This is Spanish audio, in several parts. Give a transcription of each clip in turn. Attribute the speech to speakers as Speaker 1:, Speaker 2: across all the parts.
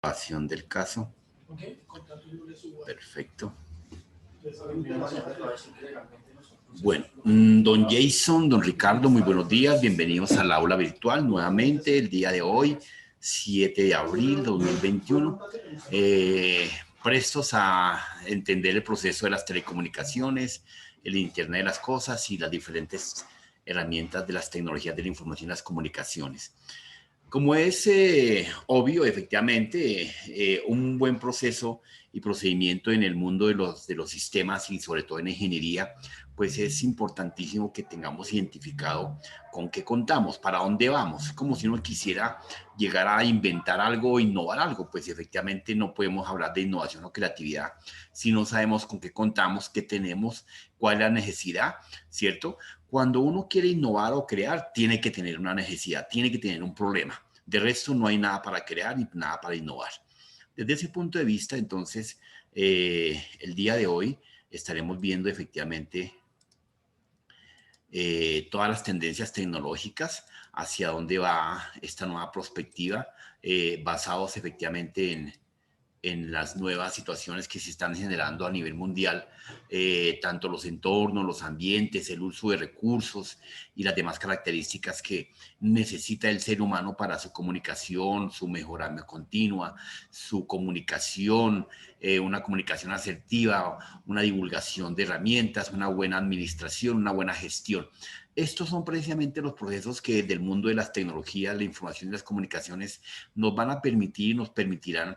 Speaker 1: Grabación del caso. Perfecto. Bueno, don Jason, don Ricardo, muy buenos días. Bienvenidos al aula virtual nuevamente el día de hoy, 7 de abril de 2021. Prestos a entender el proceso de las telecomunicaciones, el Internet de las cosas y las diferentes herramientas de las tecnologías de la información y las comunicaciones. Como es obvio, efectivamente, un buen proceso y procedimiento en el mundo de los sistemas y sobre todo en ingeniería, pues es importantísimo que tengamos identificado con qué contamos, para dónde vamos, como si uno quisiera llegar a inventar algo o innovar algo, pues efectivamente no podemos hablar de innovación o creatividad si no sabemos con qué contamos, qué tenemos, cuál es la necesidad, ¿cierto? Cuando uno quiere innovar o crear, tiene que tener una necesidad, tiene que tener un problema. De resto, no hay nada para crear ni nada para innovar. Desde ese punto de vista, entonces, el día de hoy estaremos viendo efectivamente todas las tendencias tecnológicas, hacia dónde va esta nueva perspectiva, basados efectivamente en las nuevas situaciones que se están generando a nivel mundial, tanto los entornos, los ambientes, el uso de recursos y las demás características que necesita el ser humano para su comunicación, su mejora continua, su comunicación, una comunicación asertiva, una divulgación de herramientas, una buena administración, una buena gestión. Estos son precisamente los procesos que del mundo de las tecnologías, la información y las comunicaciones nos van a permitir, nos permitirán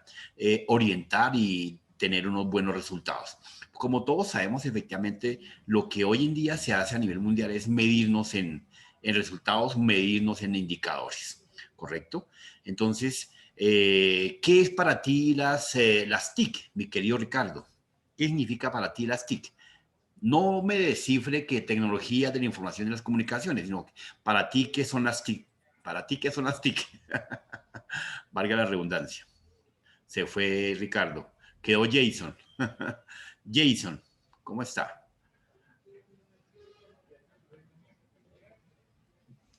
Speaker 1: orientar y tener unos buenos resultados. Como todos sabemos, efectivamente, lo que hoy en día se hace a nivel mundial es medirnos en resultados, medirnos en indicadores, ¿correcto? Entonces, ¿qué es para ti las TIC, mi querido Ricardo? ¿Qué significa para ti las TIC? No me descifre que tecnología de la información y las comunicaciones, sino para ti, ¿qué son las TIC? Para ti, ¿qué son las TIC? Valga la redundancia. Se fue Ricardo. Quedó Jason. Jason, ¿cómo está?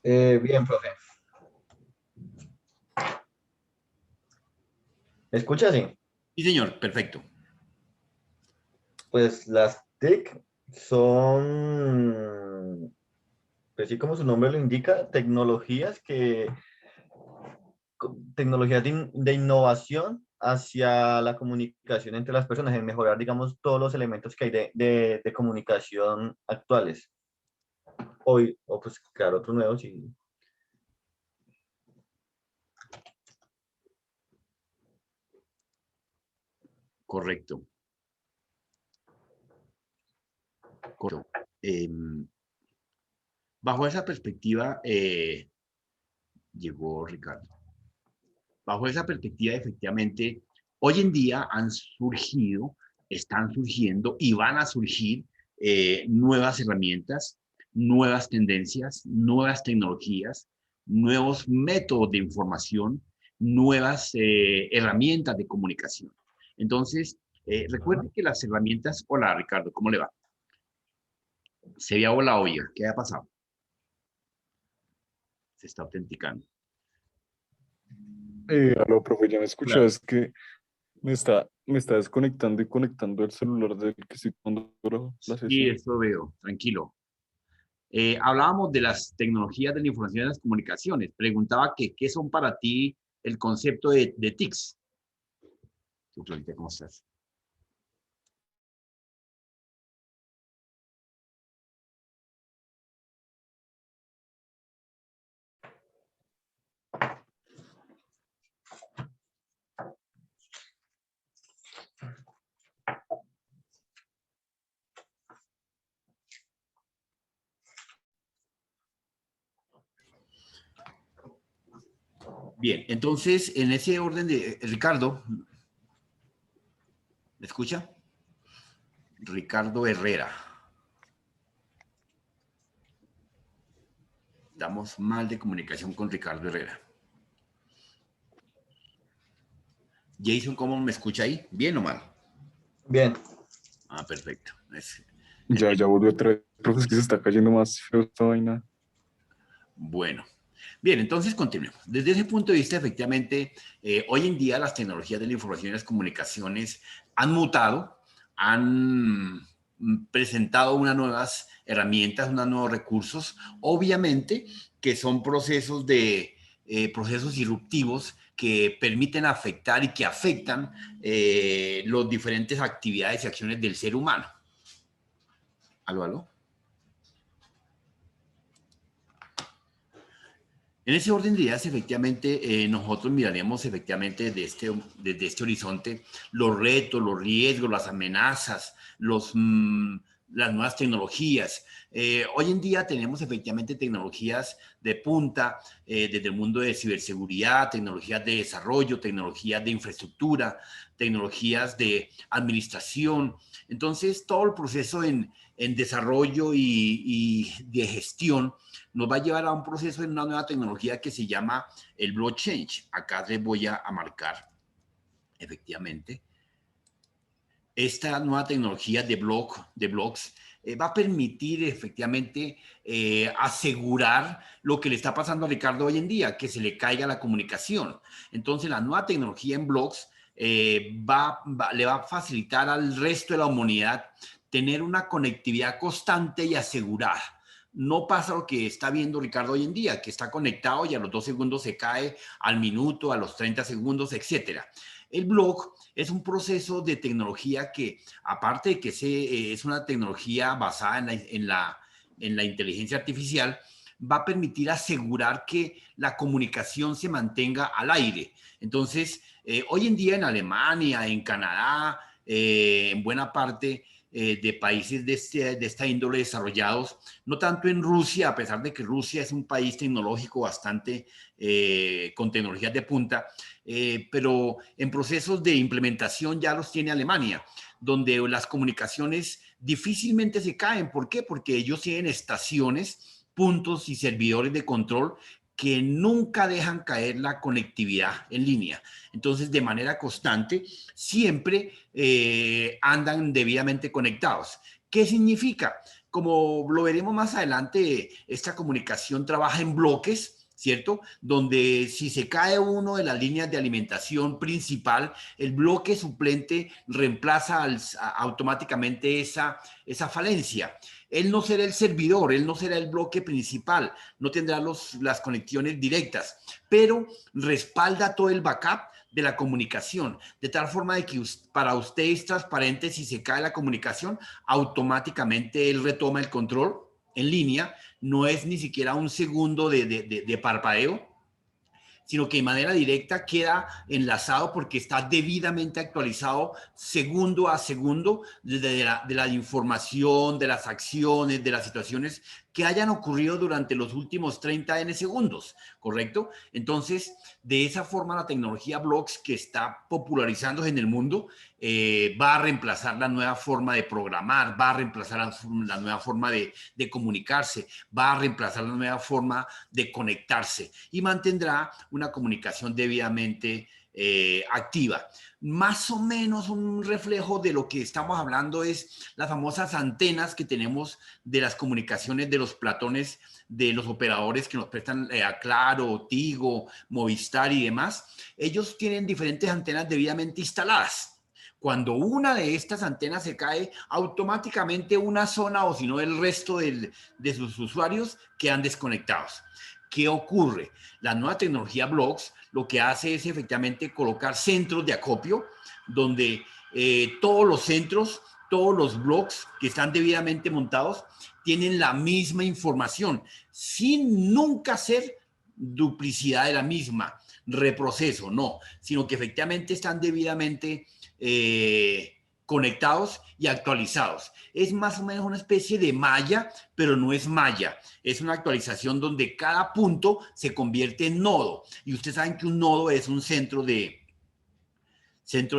Speaker 2: Bien, profe. ¿Me escucha? Sí.
Speaker 1: Sí, señor, perfecto.
Speaker 2: Pues las TIC son, pues sí, como su nombre lo indica, tecnologías de innovación hacia la comunicación entre las personas, en mejorar, digamos, todos los elementos que hay de comunicación actuales. Hoy, o pues crear otros nuevos y...
Speaker 1: Correcto. Correcto. Bajo esa perspectiva, llegó Ricardo. Bajo esa perspectiva, efectivamente, hoy en día han surgido, están surgiendo y van a surgir nuevas herramientas, nuevas tendencias, nuevas tecnologías, nuevos métodos de información, nuevas herramientas de comunicación. Entonces, recuerden que las herramientas... Hola, Ricardo, ¿cómo le va? Se había volado, olla. ¿Qué ha pasado? Se está autenticando.
Speaker 3: Aló, profe, ya me escuchas,
Speaker 1: Claro.
Speaker 3: es que me está desconectando y conectando el celular del que estoy tomando la
Speaker 1: Sí,
Speaker 3: sesión.
Speaker 1: eso veo, tranquilo. Hablábamos de las tecnologías de la información y las comunicaciones. Preguntaba que, ¿qué son para ti el concepto de TICs? Florita, ¿cómo estás? Bien, entonces, en ese orden de... Ricardo, ¿me escucha? Ricardo Herrera. Estamos mal de comunicación con Ricardo Herrera. Jason, ¿cómo me escucha ahí? ¿Bien o mal?
Speaker 2: Bien.
Speaker 1: Ah, perfecto.
Speaker 3: Ya volvió otra vez, profe, es que se está cayendo más feo esta vaina.
Speaker 1: Bueno, Bien, entonces continuemos. Desde ese punto de vista, efectivamente, hoy en día las tecnologías de la información y las comunicaciones han mutado, han presentado unas nuevas herramientas, unos nuevos recursos, obviamente que son procesos procesos disruptivos que permiten afectar y que afectan las diferentes actividades y acciones del ser humano. ¿Aló, aló? En ese orden de ideas, efectivamente, nosotros miraríamos efectivamente desde este horizonte los retos, los riesgos, las amenazas, las nuevas tecnologías. Hoy en día tenemos efectivamente tecnologías de punta desde el mundo de ciberseguridad, tecnologías de desarrollo, tecnologías de infraestructura, tecnologías de administración. Entonces, todo el proceso en desarrollo y de gestión nos va a llevar a un proceso en una nueva tecnología que se llama el blockchain. Acá les voy a marcar, efectivamente, esta nueva tecnología de blocks va a permitir efectivamente asegurar lo que le está pasando a Ricardo hoy en día, que se le caiga la comunicación. Entonces, la nueva tecnología en blocks le va a facilitar al resto de la humanidad tener una conectividad constante y asegurada. No pasa lo que está viendo Ricardo hoy en día, que está conectado y a los 2 segundos se cae, al minuto, a los 30 segundos, etcétera. El block es un proceso de tecnología que, aparte de que es una tecnología basada en la inteligencia artificial, va a permitir asegurar que la comunicación se mantenga al aire. Entonces, hoy en día en Alemania, en Canadá, en buena parte de países de esta índole desarrollados, no tanto en Rusia, a pesar de que Rusia es un país tecnológico bastante con tecnologías de punta, pero en procesos de implementación ya los tiene Alemania, donde las comunicaciones difícilmente se caen. ¿Por qué? Porque ellos tienen estaciones, puntos y servidores de control que nunca dejan caer la conectividad en línea. Entonces, de manera constante, siempre andan debidamente conectados. ¿Qué significa? Como lo veremos más adelante, esta comunicación trabaja en bloques, ¿cierto? Donde si se cae uno de las líneas de alimentación principal, el bloque suplente reemplaza automáticamente esa falencia. Él no será el servidor, él no será el bloque principal, no tendrá las conexiones directas, pero respalda todo el backup de la comunicación, de tal forma de que para usted es transparente. Si se cae la comunicación, automáticamente él retoma el control en línea, no es ni siquiera un segundo de parpadeo, sino que de manera directa queda enlazado porque está debidamente actualizado segundo a segundo de la información, de las acciones, de las situaciones que hayan ocurrido durante los últimos 30 segundos, ¿correcto? Entonces, de esa forma, la tecnología blocks que está popularizándose en el mundo va a reemplazar la nueva forma de programar, va a reemplazar la nueva forma de comunicarse, va a reemplazar la nueva forma de conectarse y mantendrá una comunicación debidamente activa. Más o menos un reflejo de lo que estamos hablando es las famosas antenas que tenemos de las comunicaciones de los platones de los operadores que nos prestan a Claro, Tigo, Movistar y demás. Ellos tienen diferentes antenas debidamente instaladas. Cuando una de estas antenas se cae, automáticamente una zona o si no el resto de sus usuarios quedan desconectados. ¿Qué ocurre? La nueva tecnología blocks lo que hace es efectivamente colocar centros de acopio donde todos los centros, todos los blocks que están debidamente montados tienen la misma información sin nunca hacer duplicidad de la misma, reproceso, no, sino que efectivamente están debidamente conectados y actualizados. Es más o menos una especie de malla, pero no es malla. Es una actualización donde cada punto se convierte en nodo. Y ustedes saben que un nodo es un centro de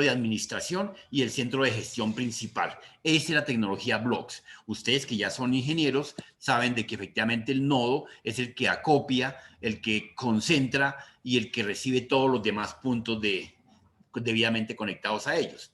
Speaker 1: administración y el centro de gestión principal. Esa es la tecnología blocks. Ustedes que ya son ingenieros saben de que efectivamente el nodo es el que acopia, el que concentra y el que recibe todos los demás puntos debidamente conectados a ellos.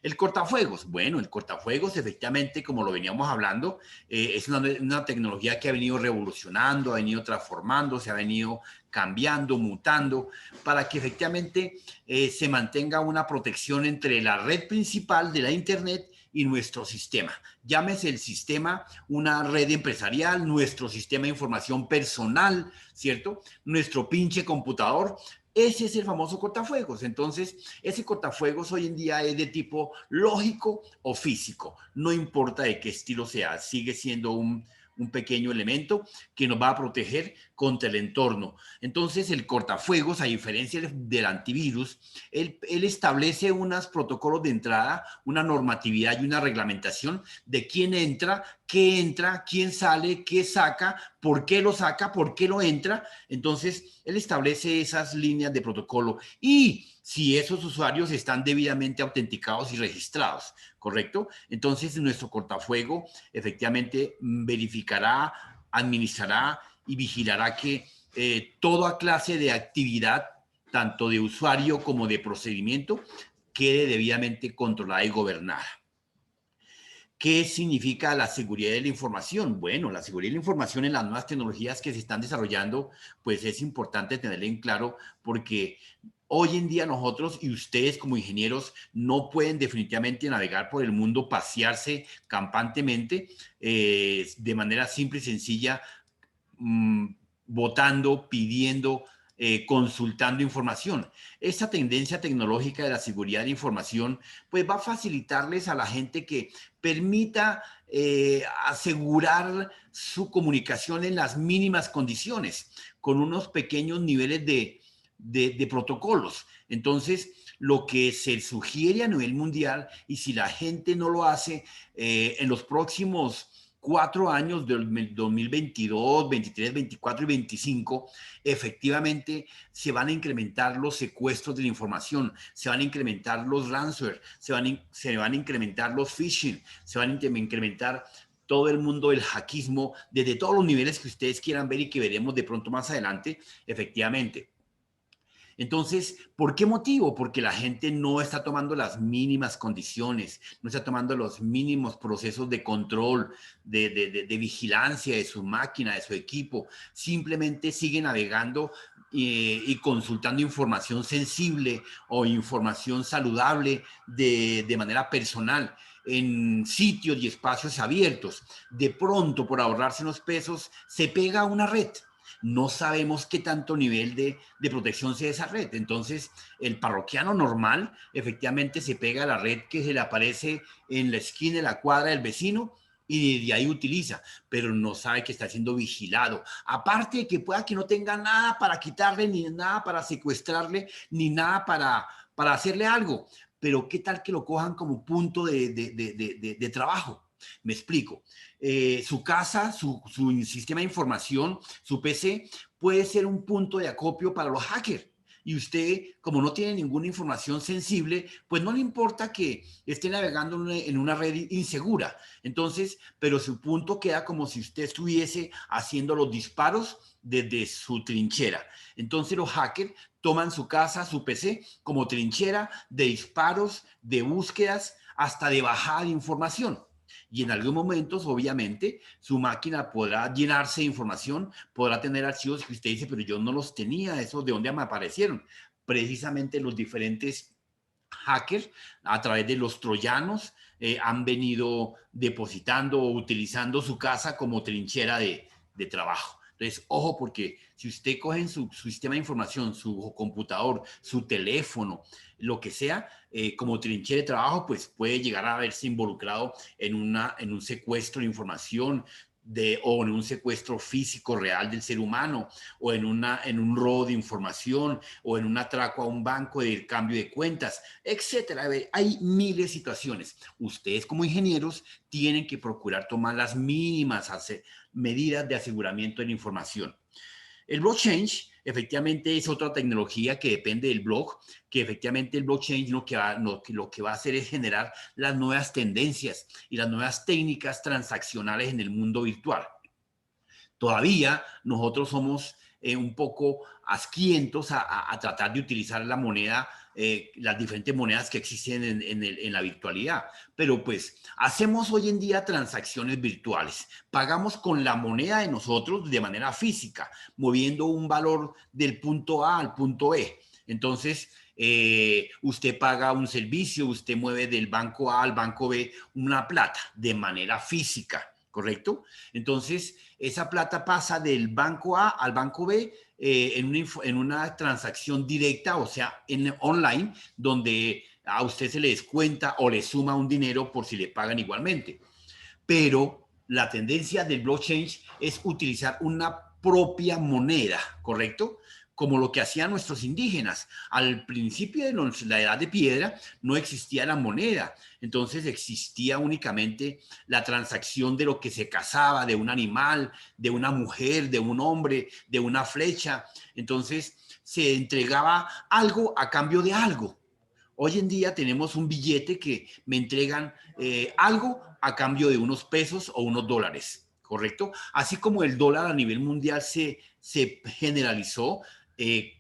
Speaker 1: El cortafuegos, bueno, el cortafuegos efectivamente, como lo veníamos hablando, es una tecnología que ha venido revolucionando, ha venido transformando, se ha venido cambiando, mutando, para que efectivamente se mantenga una protección entre la red principal de la Internet y nuestro sistema. Llámese el sistema una red empresarial, nuestro sistema de información personal, ¿cierto? Nuestro pinche computador. Ese es el famoso cortafuegos. Entonces, ese cortafuegos hoy en día es de tipo lógico o físico. No importa de qué estilo sea, sigue siendo un pequeño elemento que nos va a proteger contra el entorno. Entonces, el cortafuegos, a diferencia del antivirus, él establece unos protocolos de entrada, una normatividad y una reglamentación de quién entra, quién sale, qué saca, por qué lo saca, por qué lo entra. Entonces, él establece esas líneas de protocolo y si esos usuarios están debidamente autenticados y registrados, ¿correcto? Entonces, nuestro cortafuego efectivamente verificará, administrará y vigilará que toda clase de actividad, tanto de usuario como de procedimiento, quede debidamente controlada y gobernada. ¿Qué significa la seguridad de la información? Bueno, la seguridad de la información en las nuevas tecnologías que se están desarrollando, pues es importante tenerla en claro porque hoy en día nosotros y ustedes como ingenieros no pueden definitivamente navegar por el mundo, pasearse campantemente de manera simple y sencilla, votando, pidiendo, consultando información. Esta tendencia tecnológica de la seguridad de la información pues va a facilitarles a la gente que permita asegurar su comunicación en las mínimas condiciones, con unos pequeños niveles de protocolos. Entonces, lo que se sugiere a nivel mundial, y si la gente no lo hace en los próximos 4 años, del 2022, 23, 24 y 25, efectivamente se van a incrementar los secuestros de la información, se van a incrementar los ransomware, se van a incrementar los phishing, se van a incrementar todo el mundo del hackismo, desde todos los niveles que ustedes quieran ver y que veremos de pronto más adelante, efectivamente. Entonces, ¿por qué motivo? Porque la gente no está tomando las mínimas condiciones, no está tomando los mínimos procesos de control, de vigilancia de su máquina, de su equipo. Simplemente sigue navegando y consultando información sensible o información saludable de manera personal en sitios y espacios abiertos. De pronto, por ahorrarse unos pesos, se pega a una red. No sabemos qué tanto nivel de protección sea esa red. Entonces, el parroquiano normal efectivamente se pega a la red que se le aparece en la esquina de la cuadra del vecino y de ahí utiliza, pero no sabe que está siendo vigilado. Aparte de que pueda que no tenga nada para quitarle, ni nada para secuestrarle, ni nada para hacerle algo. Pero qué tal que lo cojan como punto de trabajo. Me explico. Su casa, su sistema de información, su PC, puede ser un punto de acopio para los hackers. Y usted, como no tiene ninguna información sensible, pues no le importa que esté navegando en una red insegura. Entonces, pero su punto queda como si usted estuviese haciendo los disparos desde su trinchera. Entonces los hackers toman su casa, su PC, como trinchera de disparos, de búsquedas, hasta de bajada de información. Y en algún momento, obviamente, su máquina podrá llenarse de información, podrá tener archivos que usted dice, pero yo no los tenía, ¿esos de dónde me aparecieron? Precisamente los diferentes hackers, a través de los troyanos, han venido depositando o utilizando su casa como trinchera de trabajo. Entonces, ojo, porque si usted coge su sistema de información, su computador, su teléfono, lo que sea, como trinchera de trabajo, pues puede llegar a verse involucrado en un secuestro de información, o en un secuestro físico real del ser humano, o en un robo de información, o en un atraco a un banco de cambio de cuentas, etcétera. Hay miles de situaciones. Ustedes como ingenieros tienen que procurar tomar las mínimas medidas de aseguramiento de la información. El blockchain efectivamente es otra tecnología que depende del blog, que efectivamente el blockchain lo que va a hacer es generar las nuevas tendencias y las nuevas técnicas transaccionales en el mundo virtual. Todavía nosotros somos un poco asquientos a tratar de utilizar la moneda las diferentes monedas que existen en la virtualidad. Pero pues hacemos hoy en día transacciones virtuales. Pagamos con la moneda de nosotros de manera física, moviendo un valor del punto A al punto E. Entonces, usted paga un servicio, usted mueve del banco A al banco B una plata de manera física, ¿correcto? Entonces, esa plata pasa del banco A al banco B en una transacción directa, o sea, online, donde a usted se le descuenta o le suma un dinero por si le pagan igualmente. Pero la tendencia del blockchain es utilizar una propia moneda, ¿correcto? Como lo que hacían nuestros indígenas. Al principio de la edad de piedra no existía la moneda, entonces existía únicamente la transacción de lo que se cazaba, de un animal, de una mujer, de un hombre, de una flecha. Entonces se entregaba algo a cambio de algo. Hoy en día tenemos un billete que me entregan algo a cambio de unos pesos o unos dólares, ¿correcto? Así como el dólar a nivel mundial se generalizó,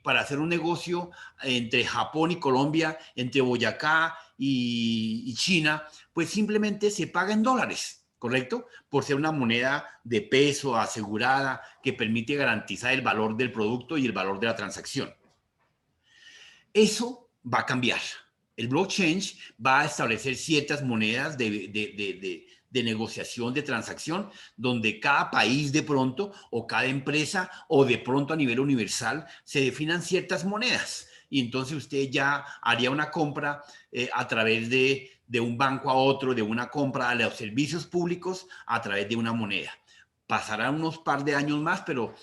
Speaker 1: para hacer un negocio entre Japón y Colombia, entre Boyacá y China, pues simplemente se paga en dólares, ¿correcto? Por ser una moneda de peso asegurada que permite garantizar el valor del producto y el valor de la transacción. Eso va a cambiar. El blockchain va a establecer ciertas monedas de negociación, de transacción, donde cada país de pronto, o cada empresa, o de pronto a nivel universal, se definan ciertas monedas. Y entonces usted ya haría una compra a través de un banco a otro, de una compra a los servicios públicos a través de una moneda. Pasarán unos par de años más, pero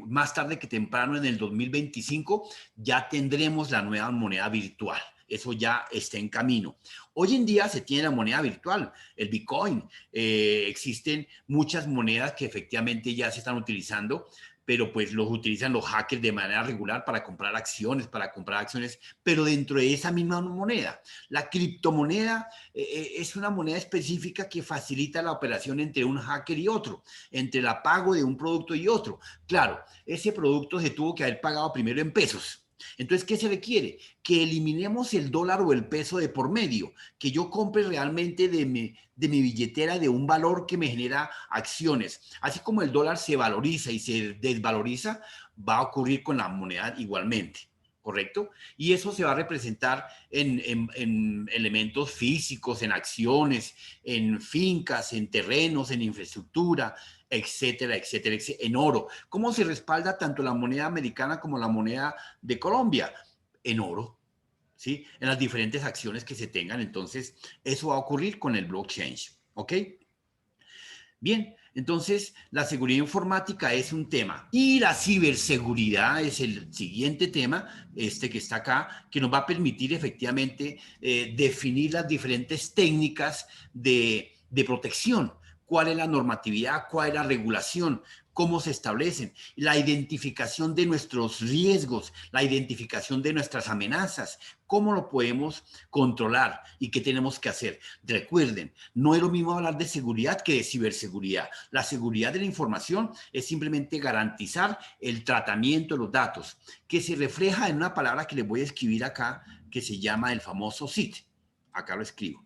Speaker 1: más tarde que temprano, en el 2025, ya tendremos la nueva moneda virtual. Eso ya está en camino. Hoy en día se tiene la moneda virtual, el Bitcoin. Existen muchas monedas que efectivamente ya se están utilizando, pero pues los utilizan los hackers de manera regular para comprar acciones, pero dentro de esa misma moneda. La criptomoneda es una moneda específica que facilita la operación entre un hacker y otro, entre el pago de un producto y otro. Claro, ese producto se tuvo que haber pagado primero en pesos. Entonces, ¿qué se requiere? Que eliminemos el dólar o el peso de por medio, que yo compre realmente de mi billetera de un valor que me genera acciones. Así como el dólar se valoriza y se desvaloriza, va a ocurrir con la moneda igualmente, ¿correcto? Y eso se va a representar en elementos físicos, en acciones, en fincas, en terrenos, en infraestructura, etcétera, etcétera, etcétera, en oro. ¿Cómo se respalda tanto la moneda americana como la moneda de Colombia? En oro, ¿sí? En las diferentes acciones que se tengan. Entonces, eso va a ocurrir con el blockchain, ¿ok? Bien, entonces la seguridad informática es un tema y la ciberseguridad es el siguiente tema, este que está acá, que nos va a permitir efectivamente definir las diferentes técnicas de protección. ¿Cuál es la normatividad? ¿Cuál es la regulación? ¿Cómo se establecen? La identificación de nuestros riesgos, la identificación de nuestras amenazas. ¿Cómo lo podemos controlar y qué tenemos que hacer? Recuerden, no es lo mismo hablar de seguridad que de ciberseguridad. La seguridad de la información es simplemente garantizar el tratamiento de los datos, que se refleja en una palabra que les voy a escribir acá, que se llama el famoso SID. Acá lo escribo.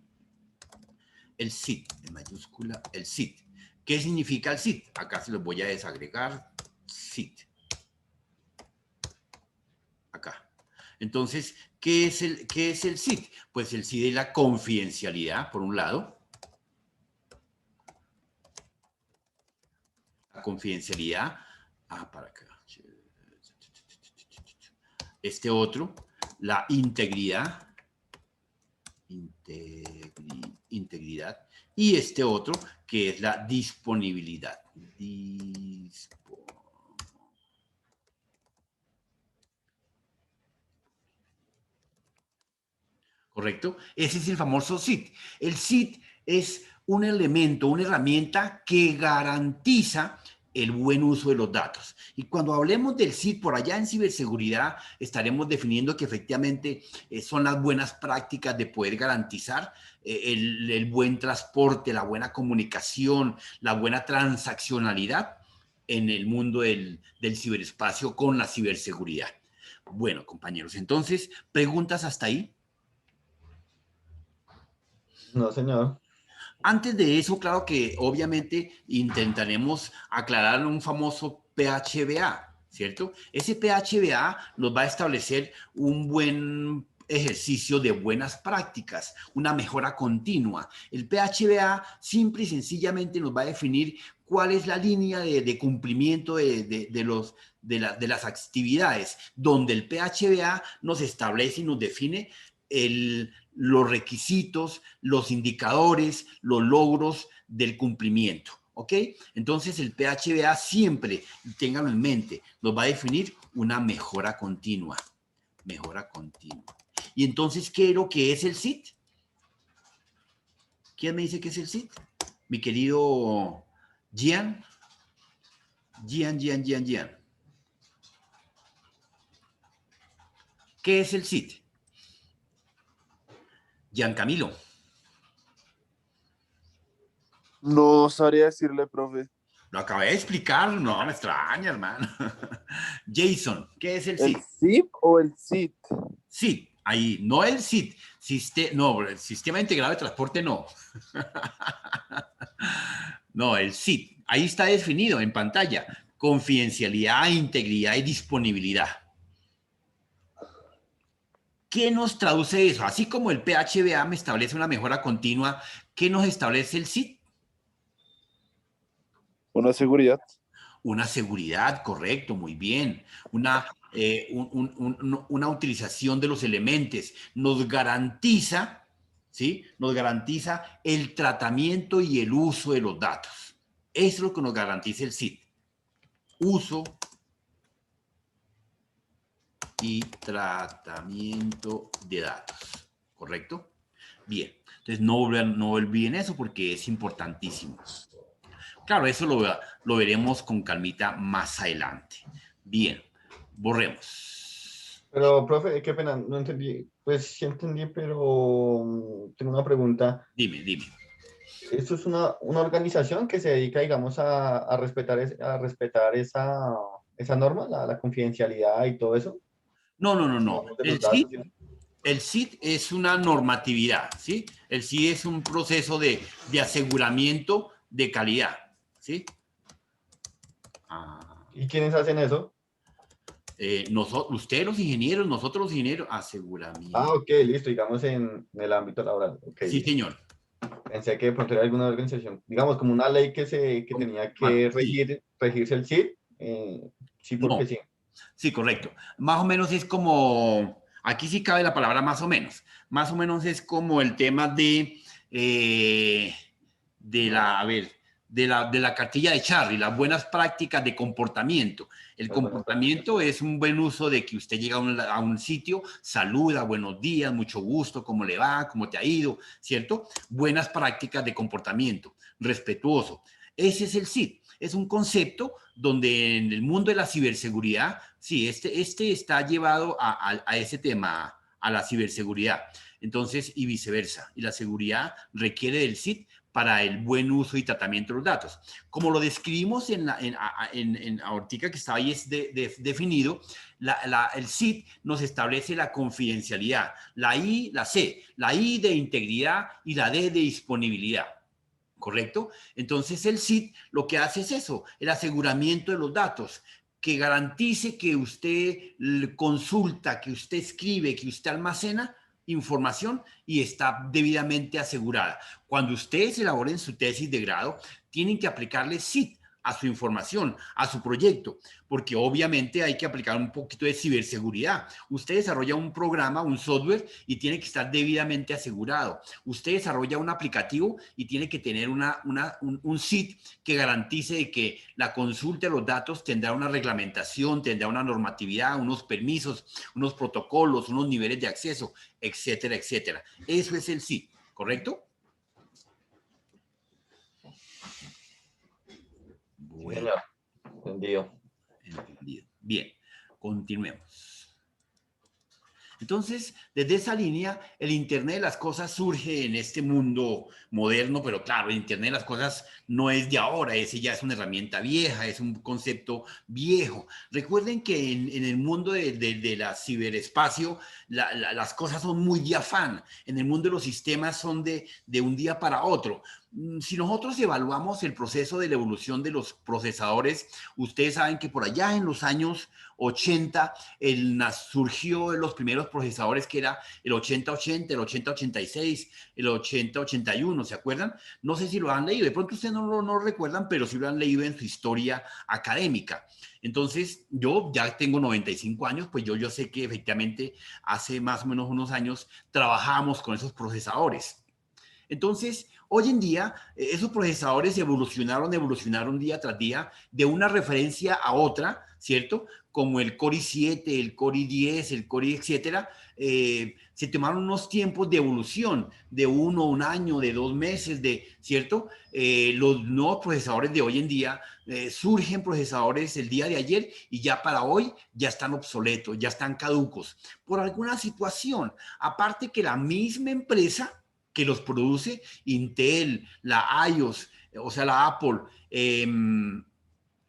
Speaker 1: El SID, en mayúscula, el SID. ¿Qué significa el SID? Acá se los voy a desagregar. SID. Acá. Entonces, ¿qué es el SID? Pues el SID es la confidencialidad, por un lado. La confidencialidad. Para acá. Este otro, la integridad. Integridad. Y este otro, que es la disponibilidad. ¿Correcto? Ese es el famoso SID. El SID es un elemento, una herramienta que garantiza el buen uso de los datos. Y cuando hablemos del SID por allá en ciberseguridad, estaremos definiendo que efectivamente son las buenas prácticas de poder garantizar el buen transporte, la buena comunicación, la buena transaccionalidad en el mundo del ciberespacio con la ciberseguridad. Bueno, compañeros, entonces, ¿preguntas hasta ahí?
Speaker 2: No, señor.
Speaker 1: Antes de eso, claro que obviamente intentaremos aclarar un famoso PHBA, ¿cierto? Ese PHBA nos va a establecer un buen ejercicio de buenas prácticas, una mejora continua. El PHBA simple y sencillamente nos va a definir cuál es la línea de cumplimiento de las actividades, donde el PHBA nos establece y nos define los requisitos, los indicadores, los logros del cumplimiento. ¿Ok? Entonces el PHBA siempre, ténganlo en mente, nos va a definir una mejora continua. Mejora continua. Y entonces, ¿qué es lo que es el SIT? ¿Quién me dice qué es el SIT? Mi querido Gian. Gian. ¿Qué es el SIT? Gian Camilo.
Speaker 4: No sabría decirle, profe.
Speaker 1: Lo acabé de explicar, no me extraña, hermano. Jason, ¿qué es el
Speaker 4: ¿El
Speaker 1: SIT?
Speaker 4: SIP o el SIT?
Speaker 1: SIT, ahí, no el SIT, no, el Sistema Integrado de Transporte no. No, el SIT, ahí está definido en pantalla. Confidencialidad, integridad y disponibilidad. ¿Qué nos traduce eso? Así como el PHBA me establece una mejora continua, ¿qué nos establece el SIT?
Speaker 4: Una seguridad.
Speaker 1: Una seguridad, correcto, muy bien. Una utilización de los elementos. Nos garantiza, ¿sí? Nos garantiza el tratamiento y el uso de los datos. Eso es lo que nos garantiza el SIT. Uso y tratamiento de datos. ¿Correcto? Bien. Entonces, no olviden eso porque es importantísimo. Claro, eso lo veremos con calmita más adelante. Bien, borremos.
Speaker 2: Pero, profe, qué pena, no entendí. Pues sí entendí, pero tengo una pregunta.
Speaker 1: Dime.
Speaker 2: ¿Esto es una organización que se dedica, digamos, a respetar, a respetar esa norma, la confidencialidad y todo eso?
Speaker 1: No.
Speaker 2: Digamos, de los datos.
Speaker 1: El SID es una normatividad, ¿sí? El SID es un proceso de aseguramiento de calidad, ¿sí?
Speaker 2: ¿Y quiénes hacen eso?
Speaker 1: Ustedes los ingenieros, nosotros los ingenieros, aseguramiento.
Speaker 2: Ok, listo, digamos en el ámbito laboral. Ok,
Speaker 1: Sí,
Speaker 2: listo.
Speaker 1: señor.
Speaker 2: Pensé que de pronto era alguna organización, digamos, como una ley que tenía que
Speaker 1: Sí,
Speaker 2: regirse el CID. Sí, porque
Speaker 1: no,
Speaker 2: sí.
Speaker 1: sí, correcto. Más o menos es como, aquí sí cabe la palabra más o menos es como el tema a ver, de la cartilla de Charlie, las buenas prácticas de comportamiento. El
Speaker 2: Las buenas prácticas.
Speaker 1: comportamiento es un buen uso de que usted llega a un sitio, saluda, buenos días, mucho gusto, cómo le va, cómo te ha ido, ¿cierto? Buenas prácticas de comportamiento, respetuoso. Ese es el SID. Es un concepto donde en el mundo de la ciberseguridad, sí, este está llevado a ese tema, a la ciberseguridad. Entonces, y viceversa. Y la seguridad requiere del SID para el buen uso y tratamiento de los datos. Como lo describimos en ahorita que estaba ahí definido, el SID nos establece la confidencialidad, la C, la I de integridad y la D de disponibilidad. ¿Correcto? Entonces el SID lo que hace es eso, el aseguramiento de los datos, que garantice que usted consulta, que usted escribe, que usted almacena información y está debidamente asegurada. Cuando ustedes elaboren su tesis de grado, tienen que aplicarle SID a su información, a su proyecto, porque obviamente hay que aplicar un poquito de ciberseguridad. Usted desarrolla un programa, un software y tiene que estar debidamente asegurado. Usted desarrolla un aplicativo y tiene que tener un SID que garantice que la consulta de los datos tendrá una reglamentación, tendrá una normatividad, unos permisos, unos protocolos, unos niveles de acceso, etcétera, etcétera. Eso es el SID, ¿correcto?
Speaker 2: Sí,
Speaker 1: Bueno,
Speaker 2: señor. Entendido.
Speaker 1: entendido. Bien, continuemos. Entonces, desde esa línea, el Internet de las cosas surge en este mundo moderno, pero claro, el Internet de las cosas no es de ahora, ese ya es una herramienta vieja, es un concepto viejo. Recuerden que en el mundo de la ciberespacio, las cosas son muy de afán. En el mundo de los sistemas son de un día para otro. Si nosotros evaluamos el proceso de la evolución de los procesadores, ustedes saben que por allá en los años 80 surgió los primeros procesadores que era el 8080, el 8086, el 8081, ¿se acuerdan? No sé si lo han leído, de pronto ustedes no lo recuerdan, pero sí lo han leído en su historia académica. Entonces, yo ya tengo 95 años, pues yo sé que efectivamente hace más o menos unos años trabajamos con esos procesadores. Entonces, hoy en día, esos procesadores evolucionaron día tras día de una referencia a otra, ¿cierto? Como el Core i7, el Core i10, el Core i, etcétera. Se tomaron unos tiempos de evolución de un año, de 2 meses, ¿cierto? Los nuevos procesadores de hoy en día, surgen procesadores el día de ayer y ya para hoy ya están obsoletos, ya están caducos, por alguna situación. Aparte que la misma empresa que los produce, Intel, la iOS, o sea, la Apple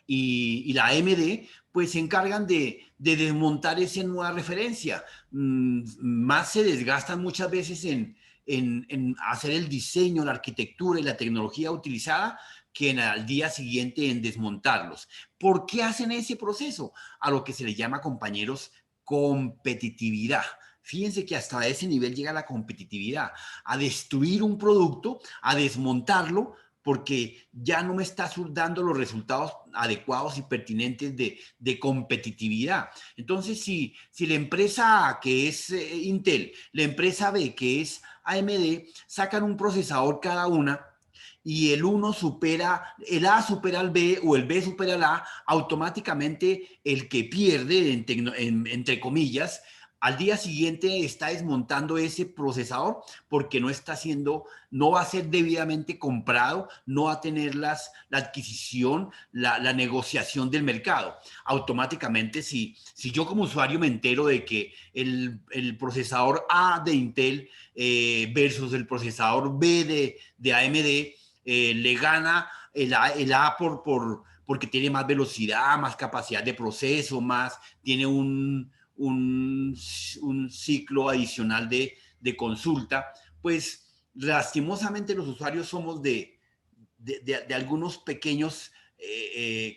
Speaker 1: y la AMD, pues se encargan de desmontar esa nueva referencia. Más se desgastan muchas veces en hacer el diseño, la arquitectura y la tecnología utilizada que al día siguiente en desmontarlos. ¿Por qué hacen ese proceso? A lo que se le llama, compañeros, competitividad. Fíjense que hasta ese nivel llega la competitividad, a destruir un producto, a desmontarlo, porque ya no me está dando los resultados adecuados y pertinentes de competitividad. Entonces, si la empresa A, que es Intel, la empresa B, que es AMD, sacan un procesador cada una, y el A supera al B o el B supera al A, automáticamente el que pierde, entre comillas, al día siguiente está desmontando ese procesador porque no va a ser debidamente comprado, no va a tener la adquisición, la negociación del mercado. Automáticamente, si yo como usuario me entero de que el procesador A de Intel versus el procesador B de AMD, le gana el A porque tiene más velocidad, más capacidad de proceso, tiene un ciclo adicional de consulta, pues lastimosamente los usuarios somos de algunos pequeños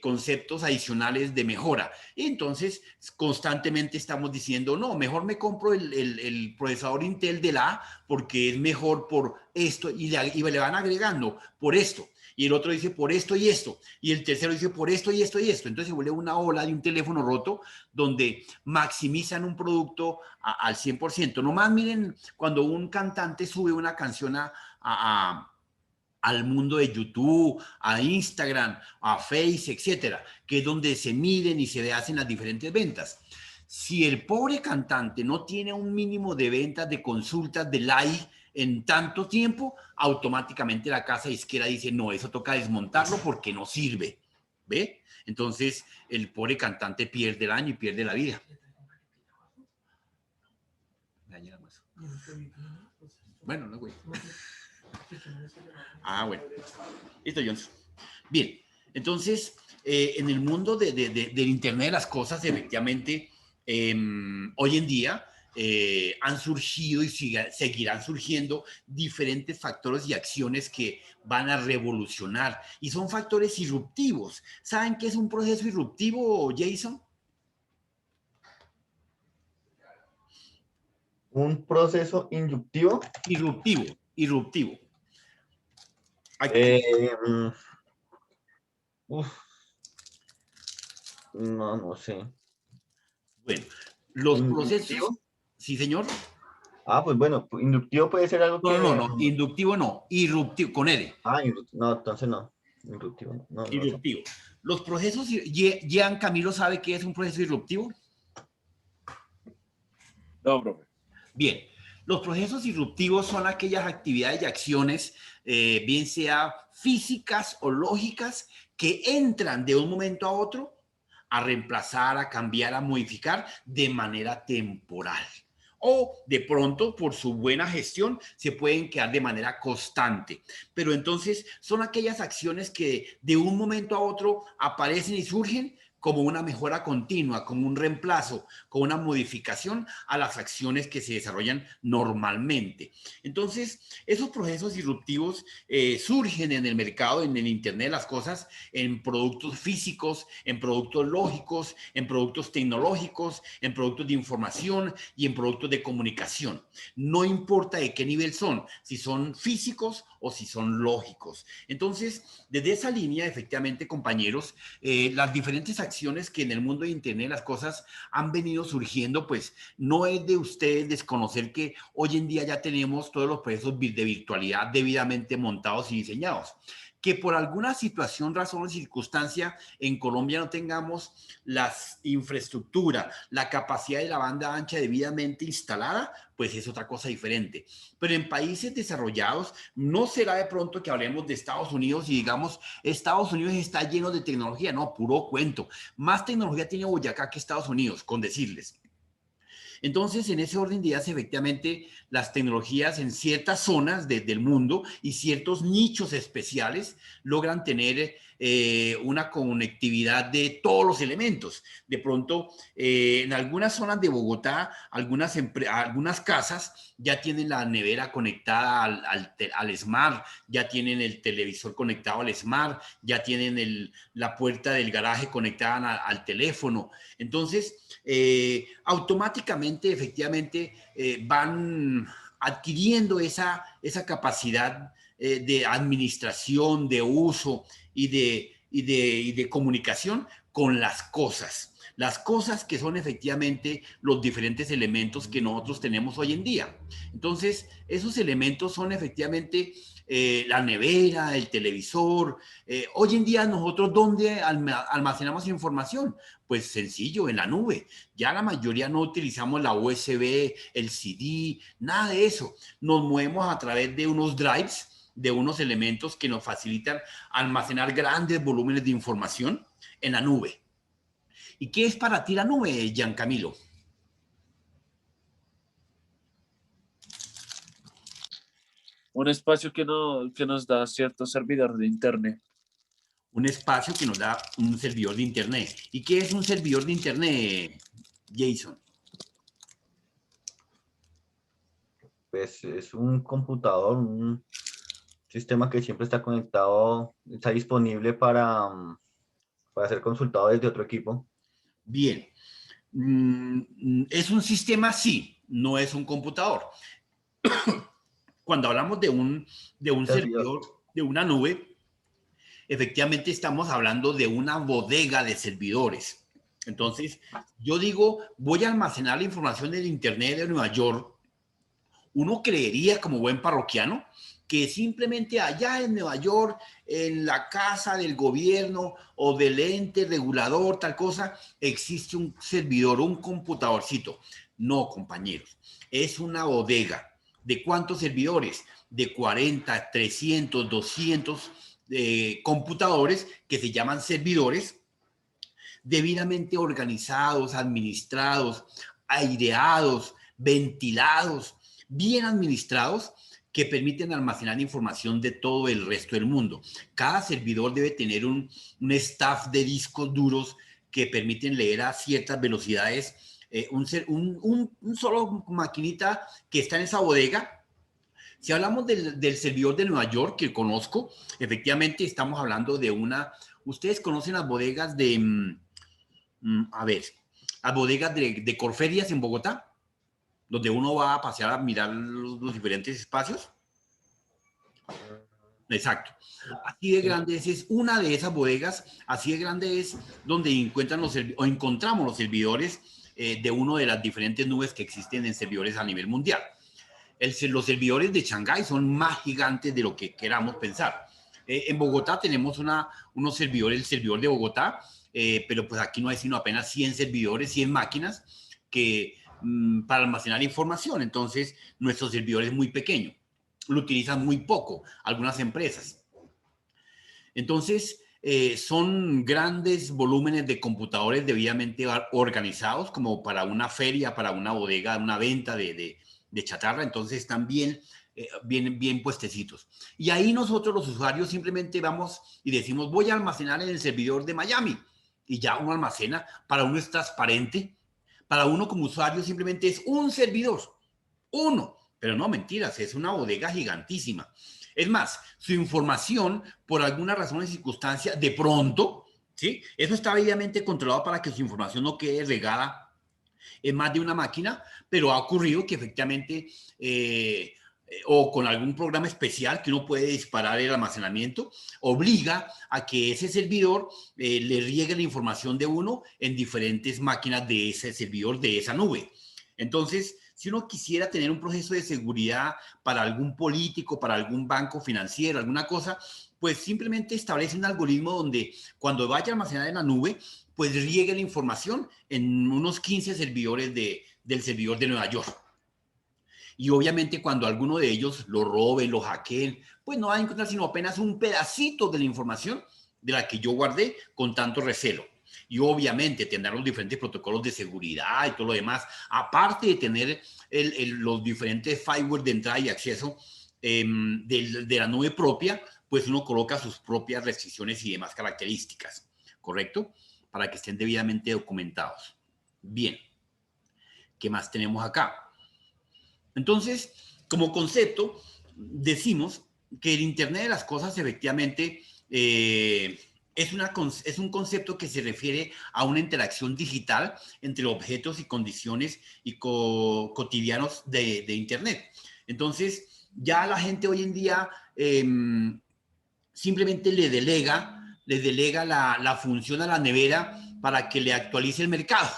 Speaker 1: conceptos adicionales de mejora. Y entonces constantemente estamos diciendo, no, mejor me compro el procesador Intel de la A porque es mejor por esto, y le van agregando por esto. Y el otro dice por esto y esto. Y el tercero dice por esto y esto y esto. Entonces se vuelve una ola de un teléfono roto donde maximizan un producto al 100%. Nomás miren cuando un cantante sube una canción al mundo de YouTube, a Instagram, a Face, etcétera, que es donde se miden y se hacen las diferentes ventas. Si el pobre cantante no tiene un mínimo de ventas, de consultas, de like en tanto tiempo, automáticamente la casa disquera dice, no, eso toca desmontarlo porque no sirve. ¿Ve? Entonces, el pobre cantante pierde el año y pierde la vida. Bueno, no, güey. Ah, bueno. Listo, Johnson. Bien, entonces, en el mundo del Internet de las cosas, efectivamente, hoy en día han surgido y seguirán surgiendo diferentes factores y acciones que van a revolucionar. Y son factores disruptivos. ¿Saben qué es un proceso disruptivo, Jason?
Speaker 2: Un proceso inductivo.
Speaker 1: Irruptivo.
Speaker 2: No sé.
Speaker 1: Bueno, los
Speaker 2: ¿Inductivo?
Speaker 1: procesos... Sí, señor.
Speaker 2: Pues bueno, inductivo puede ser algo que...
Speaker 1: No, inductivo no, irruptivo, con L.
Speaker 2: No, entonces no. Inductivo, no.
Speaker 1: Irruptivo. Los procesos, Jean Camilo sabe qué es un proceso disruptivo.
Speaker 3: No, profe.
Speaker 1: Bien, los procesos disruptivos son aquellas actividades y acciones, bien sea físicas o lógicas, que entran de un momento a otro a reemplazar, a cambiar, a modificar de manera temporal. o de pronto por su buena gestión se pueden quedar de manera constante. Pero entonces son aquellas acciones que de un momento a otro aparecen y surgen como una mejora continua, como un reemplazo, como una modificación a las acciones que se desarrollan normalmente. Entonces, esos procesos disruptivos surgen en el mercado, en el Internet de las cosas, en productos físicos, en productos lógicos, en productos tecnológicos, en productos de información y en productos de comunicación. No importa de qué nivel son, si son físicos o si son lógicos. Entonces, desde esa línea, efectivamente, compañeros, las diferentes acciones que en el mundo de Internet las cosas han venido surgiendo, pues no es de ustedes desconocer que hoy en día ya tenemos todos los procesos de virtualidad debidamente montados y diseñados. Que por alguna situación, razón o circunstancia en Colombia no tengamos la infraestructura, la capacidad de la banda ancha debidamente instalada, pues es otra cosa diferente. Pero en países desarrollados, no será de pronto que hablemos de Estados Unidos y digamos, Estados Unidos está lleno de tecnología. No, puro cuento. Más tecnología tiene Boyacá que Estados Unidos, con decirles. Entonces, en ese orden de ideas, efectivamente, las tecnologías en ciertas zonas del mundo y ciertos nichos especiales logran tener una conectividad de todos los elementos. De pronto, en algunas zonas de Bogotá, algunas casas ya tienen la nevera conectada al Smart, ya tienen el televisor conectado al Smart, ya tienen la puerta del garaje conectada al teléfono. Entonces, automáticamente, efectivamente, van adquiriendo esa capacidad de administración, de uso y de comunicación con las cosas. Las cosas que son efectivamente los diferentes elementos que nosotros tenemos hoy en día. Entonces, esos elementos son efectivamente la nevera, el televisor. Hoy en día nosotros, ¿dónde almacenamos información? Pues sencillo, en la nube. Ya la mayoría no utilizamos la USB, el CD, nada de eso. Nos movemos a través de unos drives, de unos elementos que nos facilitan almacenar grandes volúmenes de información en la nube. ¿Y qué es para ti la nube, Giancamilo?
Speaker 5: Un espacio que nos da cierto servidor de Internet.
Speaker 1: Un espacio que nos da un servidor de Internet. ¿Y qué es un servidor de Internet, Jason?
Speaker 2: Pues es un computador, un sistema que siempre está conectado, está disponible para ser consultado desde otro equipo.
Speaker 1: Bien. ¿Es un sistema? Sí, no es un computador. Cuando hablamos de un servidor, de una nube, efectivamente estamos hablando de una bodega de servidores. Entonces, yo digo, voy a almacenar la información del Internet de Nueva York. Uno creería, como buen parroquiano, que simplemente allá en Nueva York, en la casa del gobierno o del ente regulador, tal cosa, existe un servidor, un computadorcito. No, compañeros, es una bodega. ¿De cuántos servidores? De 40, 300, 200 computadores que se llaman servidores, debidamente organizados, administrados, aireados, ventilados, bien administrados, que permiten almacenar información de todo el resto del mundo. Cada servidor debe tener un staff de discos duros que permiten leer a ciertas velocidades. Un solo maquinita que está en esa bodega. Si hablamos del servidor de Nueva York, que conozco, efectivamente estamos hablando de una... Ustedes conocen las bodegas de... a ver, las bodegas de Corferias en Bogotá, donde uno va a pasear a mirar los diferentes espacios. Exacto. Así de grande es una de esas bodegas, así de grande es donde encontramos los servidores de una de las diferentes nubes que existen en servidores a nivel mundial. Los servidores de Shanghái son más gigantes de lo que queramos pensar. En Bogotá tenemos unos servidores, el servidor de Bogotá, pero pues aquí no hay sino apenas 100 servidores, 100 máquinas para almacenar información. Entonces, nuestro servidor es muy pequeño. Lo utilizan muy poco algunas empresas. Entonces, son grandes volúmenes de computadores debidamente organizados, como para una feria, para una bodega, una venta de chatarra. Entonces están bien puestecitos. Y ahí nosotros los usuarios simplemente vamos y decimos, voy a almacenar en el servidor de Miami. Y ya uno almacena, para uno es transparente, para uno como usuario simplemente es un servidor, uno. Pero no, mentiras, es una bodega gigantísima. Es más, su información, por alguna razón y circunstancia, de pronto, ¿sí? Eso está debidamente controlado para que su información no quede regada en más de una máquina, pero ha ocurrido que efectivamente, o con algún programa especial que uno puede disparar el almacenamiento, obliga a que ese servidor le riegue la información de uno en diferentes máquinas de ese servidor, de esa nube. Entonces, si uno quisiera tener un proceso de seguridad para algún político, para algún banco financiero, alguna cosa, pues simplemente establece un algoritmo donde cuando vaya a almacenar en la nube, pues riegue la información en unos 15 servidores del servidor de Nueva York. Y obviamente cuando alguno de ellos lo robe, lo hackeen, pues no va a encontrar sino apenas un pedacito de la información de la que yo guardé con tanto recelo. Y obviamente tendrán los diferentes protocolos de seguridad y todo lo demás, aparte de tener los diferentes firewall de entrada y acceso de la nube propia, pues uno coloca sus propias restricciones y demás características, ¿correcto? Para que estén debidamente documentados. Bien, ¿qué más tenemos acá? Entonces, como concepto, decimos que el Internet de las cosas efectivamente es un concepto que se refiere a una interacción digital entre objetos y condiciones y cotidianos de Internet. Entonces, ya la gente hoy en día simplemente le delega la función a la nevera para que le actualice el mercado.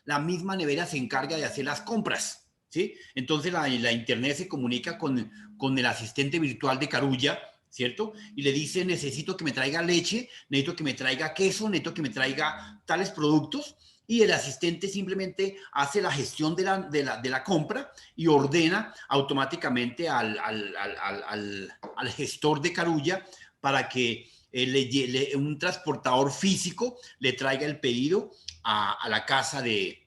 Speaker 1: La misma nevera se encarga de hacer las compras, ¿sí? Entonces la Internet se comunica con el asistente virtual de Carulla, ¿cierto? Y le dice, necesito que me traiga leche, necesito que me traiga queso, necesito que me traiga tales productos. Y el asistente simplemente hace la gestión de la compra y ordena automáticamente al gestor de Carulla para que un transportador físico le traiga el pedido a la casa de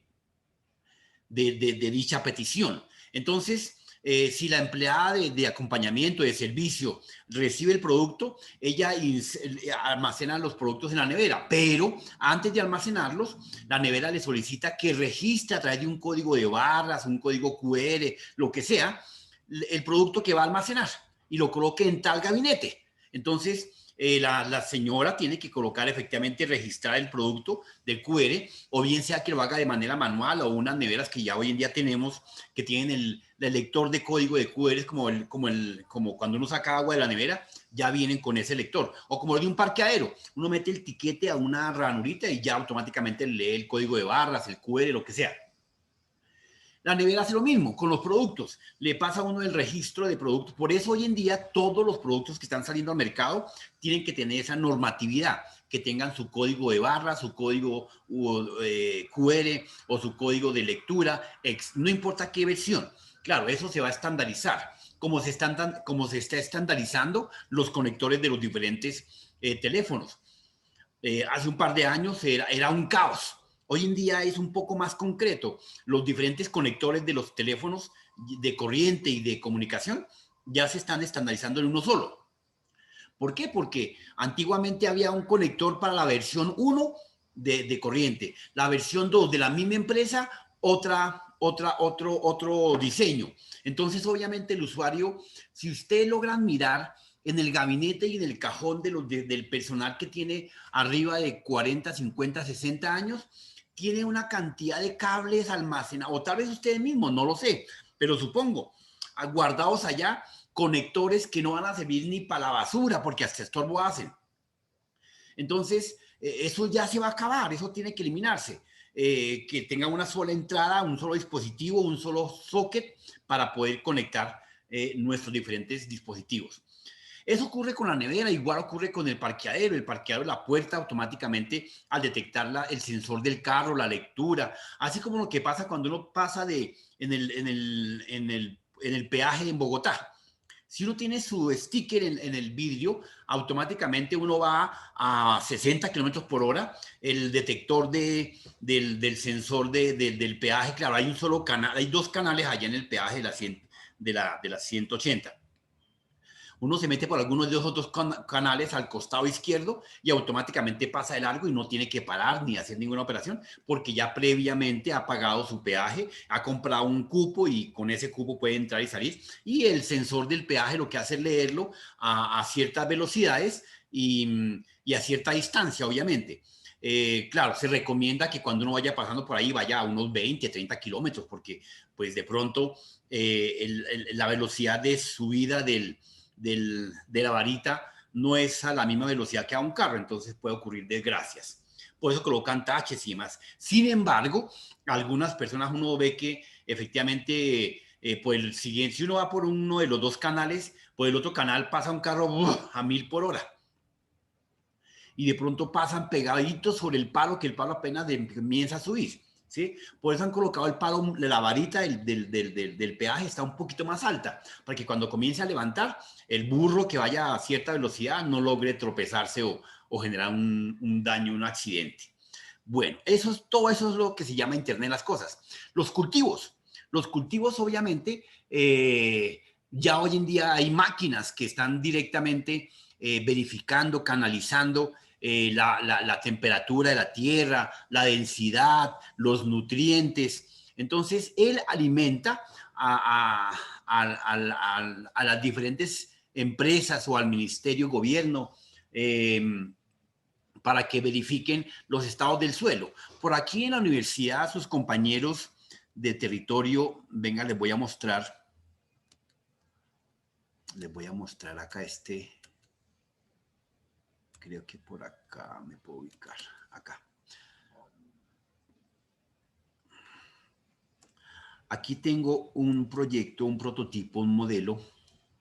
Speaker 1: dicha petición. Entonces, si la empleada de acompañamiento, de servicio, recibe el producto, ella almacena los productos en la nevera, pero antes de almacenarlos, la nevera le solicita que registre a través de un código de barras, un código QR, lo que sea, el producto que va a almacenar y lo coloque en tal gabinete. Entonces, la señora tiene que colocar efectivamente, registrar el producto del QR, o bien sea que lo haga de manera manual o unas neveras que ya hoy en día tenemos, que tienen el lector de código de QR, como cuando uno saca agua de la nevera, ya vienen con ese lector. O como el de un parqueadero, uno mete el tiquete a una ranurita y ya automáticamente lee el código de barras, el QR, lo que sea. La nevera hace lo mismo con los productos, le pasa a uno el registro de productos. Por eso hoy en día todos los productos que están saliendo al mercado tienen que tener esa normatividad, que tengan su código de barra, su código QR o su código de lectura, no importa qué versión. Claro, eso se va a estandarizar, como se está estandarizando los conectores de los diferentes teléfonos. Hace un par de años era un caos. Hoy en día es un poco más concreto. Los diferentes conectores de los teléfonos de corriente y de comunicación ya se están estandarizando en uno solo. ¿Por qué? Porque antiguamente había un conector para la versión 1 de corriente, la versión 2 de la misma empresa, otro diseño. Entonces, obviamente, el usuario, si usted logra mirar en el gabinete y en el cajón del personal que tiene arriba de 40, 50, 60 años, tiene una cantidad de cables almacenados, o tal vez ustedes mismos, no lo sé, pero supongo, guardados allá, conectores que no van a servir ni para la basura, porque hasta estorbo hacen. Entonces, eso ya se va a acabar, eso tiene que eliminarse. Que tenga una sola entrada, un solo dispositivo, un solo socket para poder conectar nuestros diferentes dispositivos. Eso ocurre con la nevera, igual ocurre con el parqueadero. El parqueadero, la puerta automáticamente al detectar el sensor del carro, la lectura, así como lo que pasa cuando uno pasa en el peaje en Bogotá. Si uno tiene su sticker en el vidrio, automáticamente uno va a 60 kilómetros por hora. El detector del sensor del peaje, claro, hay un solo canal, hay dos canales allá en el peaje de la 180. Uno se mete por alguno de los otros canales al costado izquierdo y automáticamente pasa de largo y no tiene que parar ni hacer ninguna operación porque ya previamente ha pagado su peaje, ha comprado un cupo y con ese cupo puede entrar y salir. Y el sensor del peaje lo que hace es leerlo a ciertas velocidades y a cierta distancia, obviamente. Claro, se recomienda que cuando uno vaya pasando por ahí vaya a unos 20, 30 kilómetros porque pues de pronto la velocidad de subida de la varita no es a la misma velocidad que a un carro, entonces puede ocurrir desgracias. Por eso colocan taches y demás. Sin embargo, algunas personas uno ve que efectivamente, por el siguiente, si uno va por uno de los dos canales, por el otro canal pasa un carro a 1000 por hora. Y de pronto pasan pegaditos sobre el palo, que el palo apenas comienza a subir. ¿Sí? Por eso han colocado el palo, la varita del peaje está un poquito más alta, para que cuando comience a levantar, el burro que vaya a cierta velocidad no logre tropezarse o generar un daño, un accidente. Bueno, todo eso es lo que se llama Internet de las Cosas. Los cultivos obviamente, ya hoy en día hay máquinas que están directamente verificando, canalizando la temperatura de la tierra, la densidad, los nutrientes. Entonces, él alimenta a las diferentes empresas o al ministerio, gobierno, para que verifiquen los estados del suelo. Por aquí en la universidad, sus compañeros de territorio, venga, les voy a mostrar acá creo que por acá me puedo ubicar, acá. Aquí tengo un proyecto, un prototipo, un modelo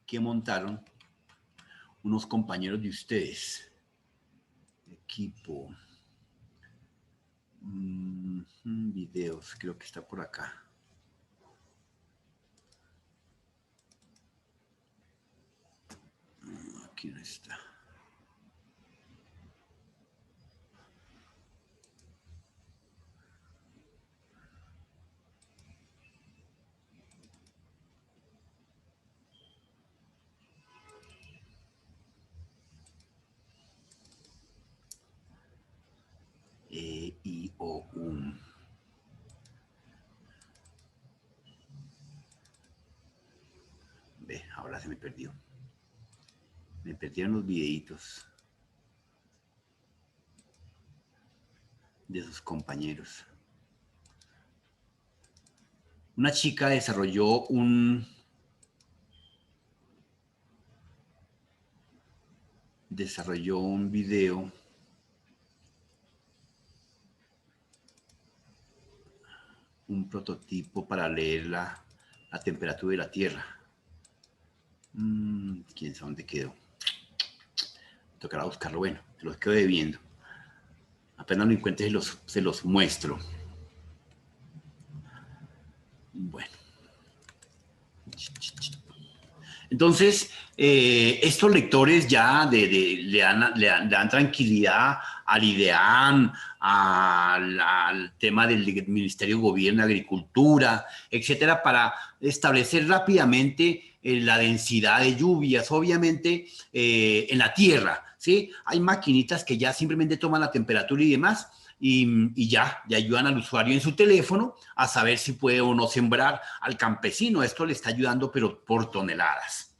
Speaker 1: que montaron unos compañeros de ustedes. Equipo. Videos, creo que está por acá. Aquí no está. Ve, ahora se me perdió. Me perdieron los videitos de sus compañeros. Una chica desarrolló un video un prototipo para leer la temperatura de la Tierra. ¿Quién sabe dónde quedó? Tocará buscarlo. Bueno, te los quedo debiendo. Apenas lo encuentre se los muestro. Bueno. Entonces, estos lectores ya le dan tranquilidad al IDEAM, al tema del Ministerio de Gobierno, Agricultura, etcétera, para establecer rápidamente la densidad de lluvias, obviamente, en la tierra, ¿sí? Hay maquinitas que ya simplemente toman la temperatura y demás, y ya ayudan al usuario en su teléfono a saber si puede o no sembrar. Al campesino esto le está ayudando, pero por toneladas.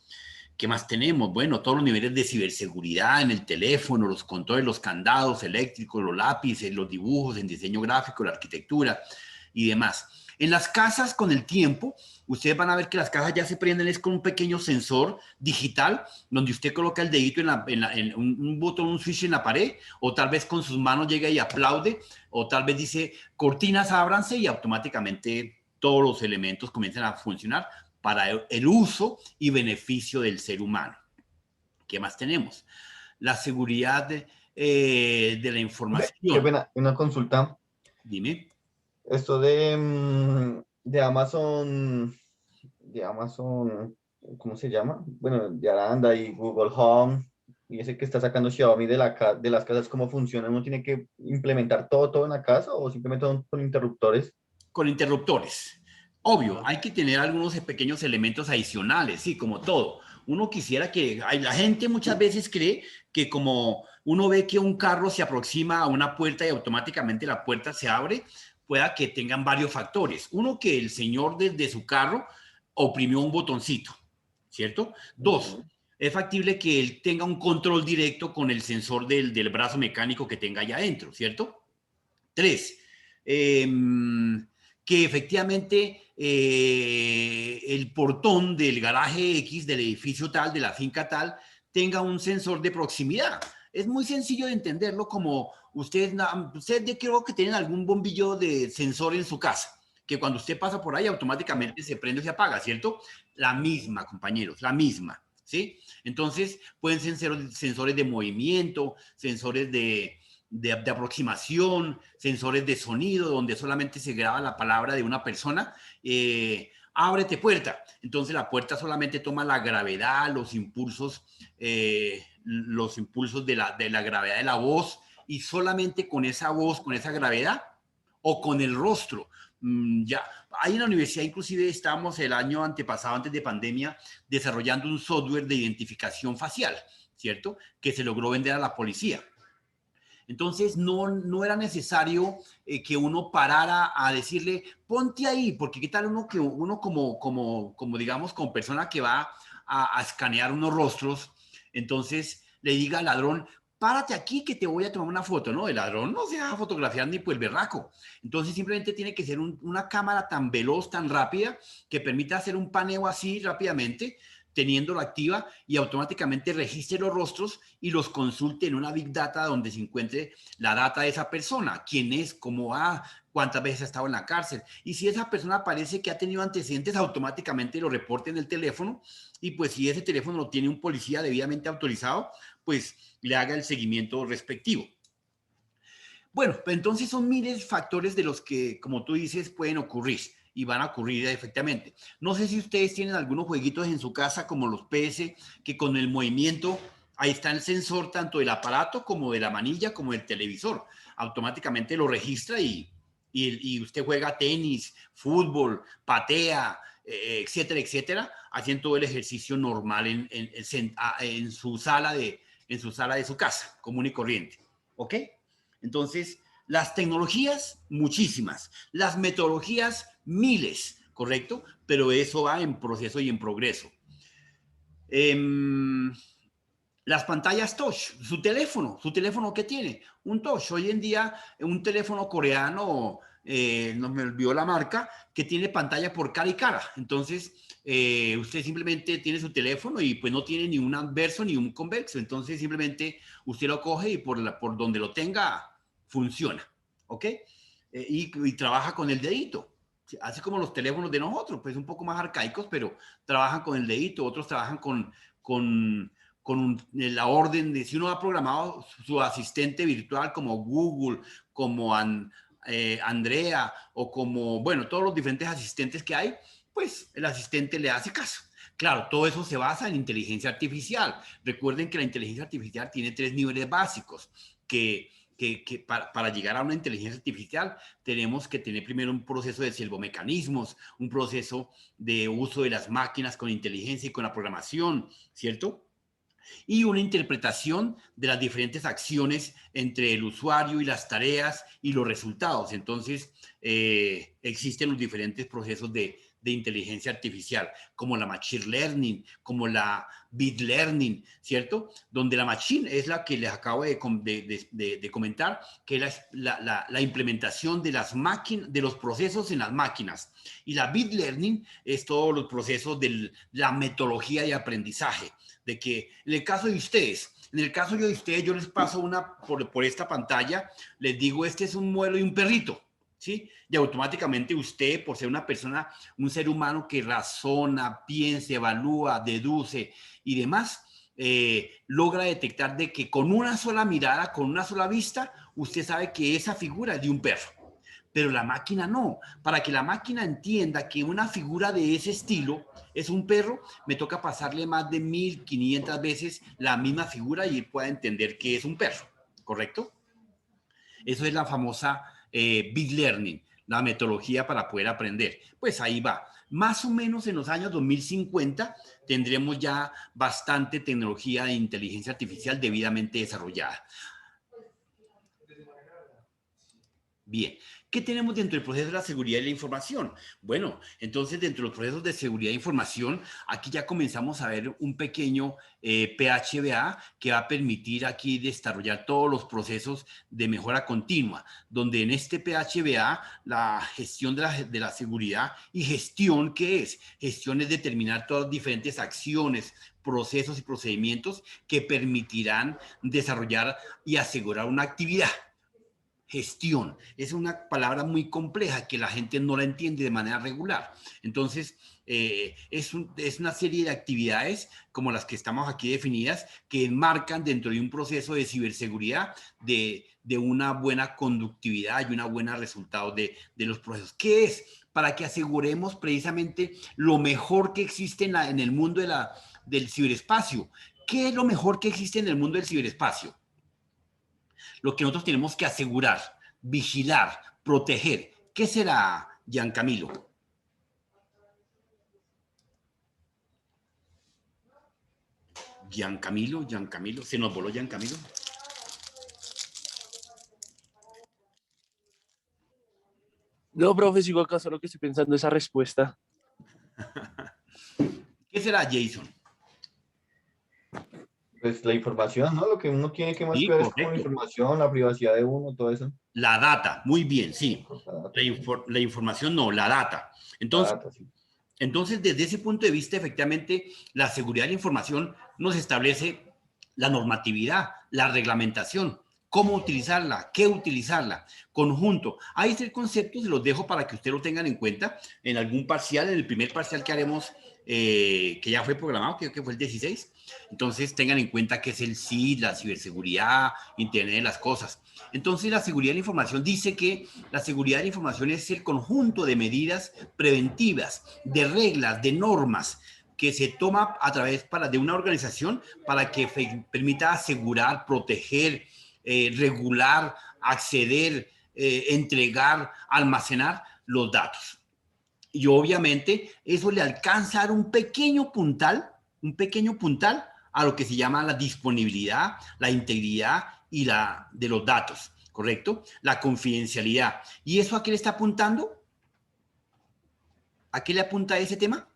Speaker 1: ¿Qué más tenemos? Bueno, todos los niveles de ciberseguridad en el teléfono, los controles, los candados eléctricos, los lápices, los dibujos en diseño gráfico, la arquitectura y demás. En las casas, con el tiempo, ustedes van a ver que las casas ya se prenden es con un pequeño sensor digital donde usted coloca el dedito en un botón, un switch en la pared, o tal vez con sus manos llega y aplaude, o tal vez dice cortinas ábranse y automáticamente todos los elementos comienzan a funcionar para el uso y beneficio del ser humano. ¿Qué más tenemos? La seguridad de la información.
Speaker 2: Qué pena, una consulta.
Speaker 1: Dime.
Speaker 2: Esto de Amazon, ¿cómo se llama? Bueno, de Aranda y Google Home, y ese que está sacando Xiaomi de las casas, ¿cómo funciona? ¿Uno tiene que implementar todo en la casa o simplemente con interruptores?
Speaker 1: Con interruptores. Obvio,
Speaker 2: Ah,
Speaker 1: hay que tener algunos pequeños elementos adicionales, sí, como todo. Uno quisiera que, la gente muchas veces cree que como uno ve que un carro se aproxima a una puerta y automáticamente la puerta se abre, pueda que tengan varios factores. Uno, que el señor desde su carro oprimió un botoncito, ¿cierto? Dos,
Speaker 2: ujú.
Speaker 1: es factible que él tenga un control directo con el sensor del brazo mecánico que tenga allá adentro, ¿cierto? Tres, eh, que efectivamente el portón del garaje X, del edificio tal, de la finca tal, tenga un sensor de proximidad. Es muy sencillo de entenderlo, como usted creo que tienen algún bombillo de sensor en su casa, que cuando usted pasa por ahí automáticamente se prende o se apaga, ¿cierto? La misma, compañeros, la misma, ¿sí? Entonces pueden ser sensores de movimiento, sensores de aproximación, sensores de sonido, donde solamente se graba la palabra de una persona, ábrete puerta. Entonces la puerta solamente toma la gravedad, los impulsos de la gravedad de la voz, y solamente con esa voz, con esa gravedad, o con el rostro. Ya, ahí en la universidad inclusive estábamos el año antepasado, antes de pandemia, desarrollando un software de identificación facial, ¿cierto? Que se logró vender a la policía. Entonces no era necesario que uno parara a decirle, ponte ahí, porque qué tal uno como digamos, como persona que va a escanear unos rostros, entonces le diga al ladrón, párate aquí que te voy a tomar una foto, ¿no? El ladrón no se va a fotografiar ni por el berraco. Entonces simplemente tiene que ser una cámara tan veloz, tan rápida, que permita hacer un paneo así rápidamente, teniéndola activa, y automáticamente registre los rostros y los consulte en una Big Data donde se encuentre la data de esa persona, quién es, cómo va, cuántas veces ha estado en la cárcel. Y si esa persona parece que ha tenido antecedentes, automáticamente lo reporte en el teléfono, y pues si ese teléfono lo tiene un policía debidamente autorizado, pues le haga el seguimiento respectivo. Bueno, entonces son miles de factores de los que, como tú dices, pueden ocurrir y van a ocurrir efectivamente. No sé si ustedes tienen algunos jueguitos en su casa como los PS, que con el movimiento, ahí está el sensor tanto del aparato como de la manilla como del televisor. Automáticamente lo registra y usted juega tenis, fútbol, patea, etcétera, etcétera, haciendo todo el ejercicio normal en su sala de su casa, común y corriente. ¿Ok? Entonces, las tecnologías, muchísimas. Las metodologías, miles, ¿correcto? Pero eso va en proceso y en progreso. Eh, las pantallas touch, su teléfono ¿qué tiene? Un touch. Hoy en día, un teléfono coreano, no me olvidó la marca, que tiene pantalla por cara y cara. Entonces, usted simplemente tiene su teléfono y pues no tiene ni un adverso ni un convexo. Entonces, simplemente usted lo coge y por donde lo tenga, funciona. ¿Ok? Y trabaja con el dedito. Así como los teléfonos de nosotros, pues un poco más arcaicos, pero trabajan con el dedito. Otros trabajan con la orden de, si uno ha programado su asistente virtual como Google, como Andrea, o como, bueno, todos los diferentes asistentes que hay, pues el asistente le hace caso. Claro, todo eso se basa en inteligencia artificial. Recuerden que la inteligencia artificial tiene 3 niveles básicos, que para llegar a una inteligencia artificial tenemos que tener primero un proceso de servomecanismos, un proceso de uso de las máquinas con inteligencia y con la programación, ¿cierto? Y una interpretación de las diferentes acciones entre el usuario y las tareas y los resultados. Entonces, existen los diferentes procesos de inteligencia artificial, como la machine learning, como la bit learning, ¿cierto? Donde la machine es la que les acabo de comentar, que es la implementación de las máquinas, de los procesos en las máquinas. Y la bit learning es todos los procesos de la metodología de aprendizaje, de que en el caso de ustedes, yo les paso por esta pantalla, les digo, este es un modelo de un perrito, ¿sí? Y automáticamente usted, por ser una persona, un ser humano que razona, piensa, evalúa, deduce y demás, logra detectar de que con una sola mirada, con una sola vista, usted sabe que esa figura es de un perro. pero la máquina no. Para que la máquina entienda que una figura de ese estilo es un perro, me toca pasarle más de 1500 veces la misma figura y él pueda entender que es un perro, ¿correcto? Eso es la famosa Big Learning, la metodología para poder aprender. Pues ahí va. Más o menos en los años 2050 tendremos ya bastante tecnología de inteligencia artificial debidamente desarrollada. Bien, ¿qué tenemos dentro del proceso de la seguridad y la información? Bueno, entonces dentro de los procesos de seguridad e información, aquí ya comenzamos a ver un pequeño PHBA que va a permitir aquí desarrollar todos los procesos de mejora continua, donde en este PHBA la gestión de la seguridad y gestión, ¿qué es? Gestión es determinar todas las diferentes acciones, procesos y procedimientos que permitirán desarrollar y asegurar una actividad. Gestión es una palabra muy compleja que la gente no la entiende de manera regular. Entonces, es una serie de actividades como las que estamos aquí definidas que enmarcan dentro de un proceso de ciberseguridad de una buena conductividad y una buena resultado de los procesos. ¿Qué es? Para que aseguremos precisamente lo mejor que existe en el mundo del ciberespacio. ¿Qué es lo mejor que existe en el mundo del ciberespacio? Lo que nosotros tenemos que asegurar, vigilar, proteger. ¿Qué será, Giancamilo? Giancamilo, ¿se nos voló Giancamilo?
Speaker 5: No, profe, sigo acá, solo que estoy pensando esa respuesta.
Speaker 1: ¿Qué será, Jason?
Speaker 2: Pues la información, ¿no? Lo que uno tiene que más
Speaker 1: Sí,
Speaker 2: cuidar es como la
Speaker 1: correcto.
Speaker 2: información, la privacidad de uno, todo eso.
Speaker 1: La data, muy bien, sí.
Speaker 2: La data,
Speaker 1: La información no, la data. Entonces,
Speaker 2: sí.
Speaker 1: Entonces, desde ese punto de vista, efectivamente, la seguridad de la información nos establece la normatividad, la reglamentación, cómo utilizarla, qué utilizarla, conjunto. Hay 3 conceptos, los dejo para que ustedes lo tengan en cuenta en algún parcial, en el primer parcial que haremos, que ya fue programado, creo que fue el 16. Entonces, tengan en cuenta qué es el CID, la ciberseguridad, Internet de las cosas. Entonces, la seguridad de la información dice que la seguridad de la información es el conjunto de medidas preventivas, de reglas, de normas que se toma a través de una organización para que permita asegurar, proteger, regular, acceder, entregar, almacenar los datos. Y obviamente eso le alcanza a dar un pequeño puntal a lo que se llama la disponibilidad, la integridad y de los datos, ¿correcto? La confidencialidad. ¿Y eso a qué le está apuntando? ¿A qué le apunta ese tema?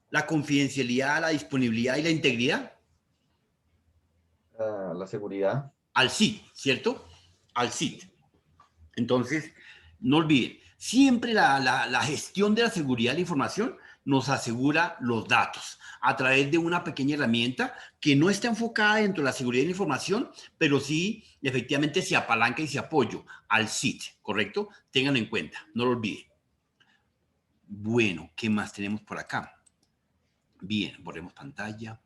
Speaker 1: La confidencialidad, la disponibilidad y la integridad.
Speaker 2: La seguridad.
Speaker 1: Al CID, ¿cierto? Al CID. Entonces, no olviden, siempre la gestión de la seguridad de la información nos asegura los datos a través de una pequeña herramienta que no está enfocada dentro de la seguridad de la información, pero sí efectivamente se apalanca y se apoya al CID, ¿correcto? Ténganlo en cuenta, no lo olviden. Bueno, ¿qué más tenemos por acá? Bien, borremos pantalla.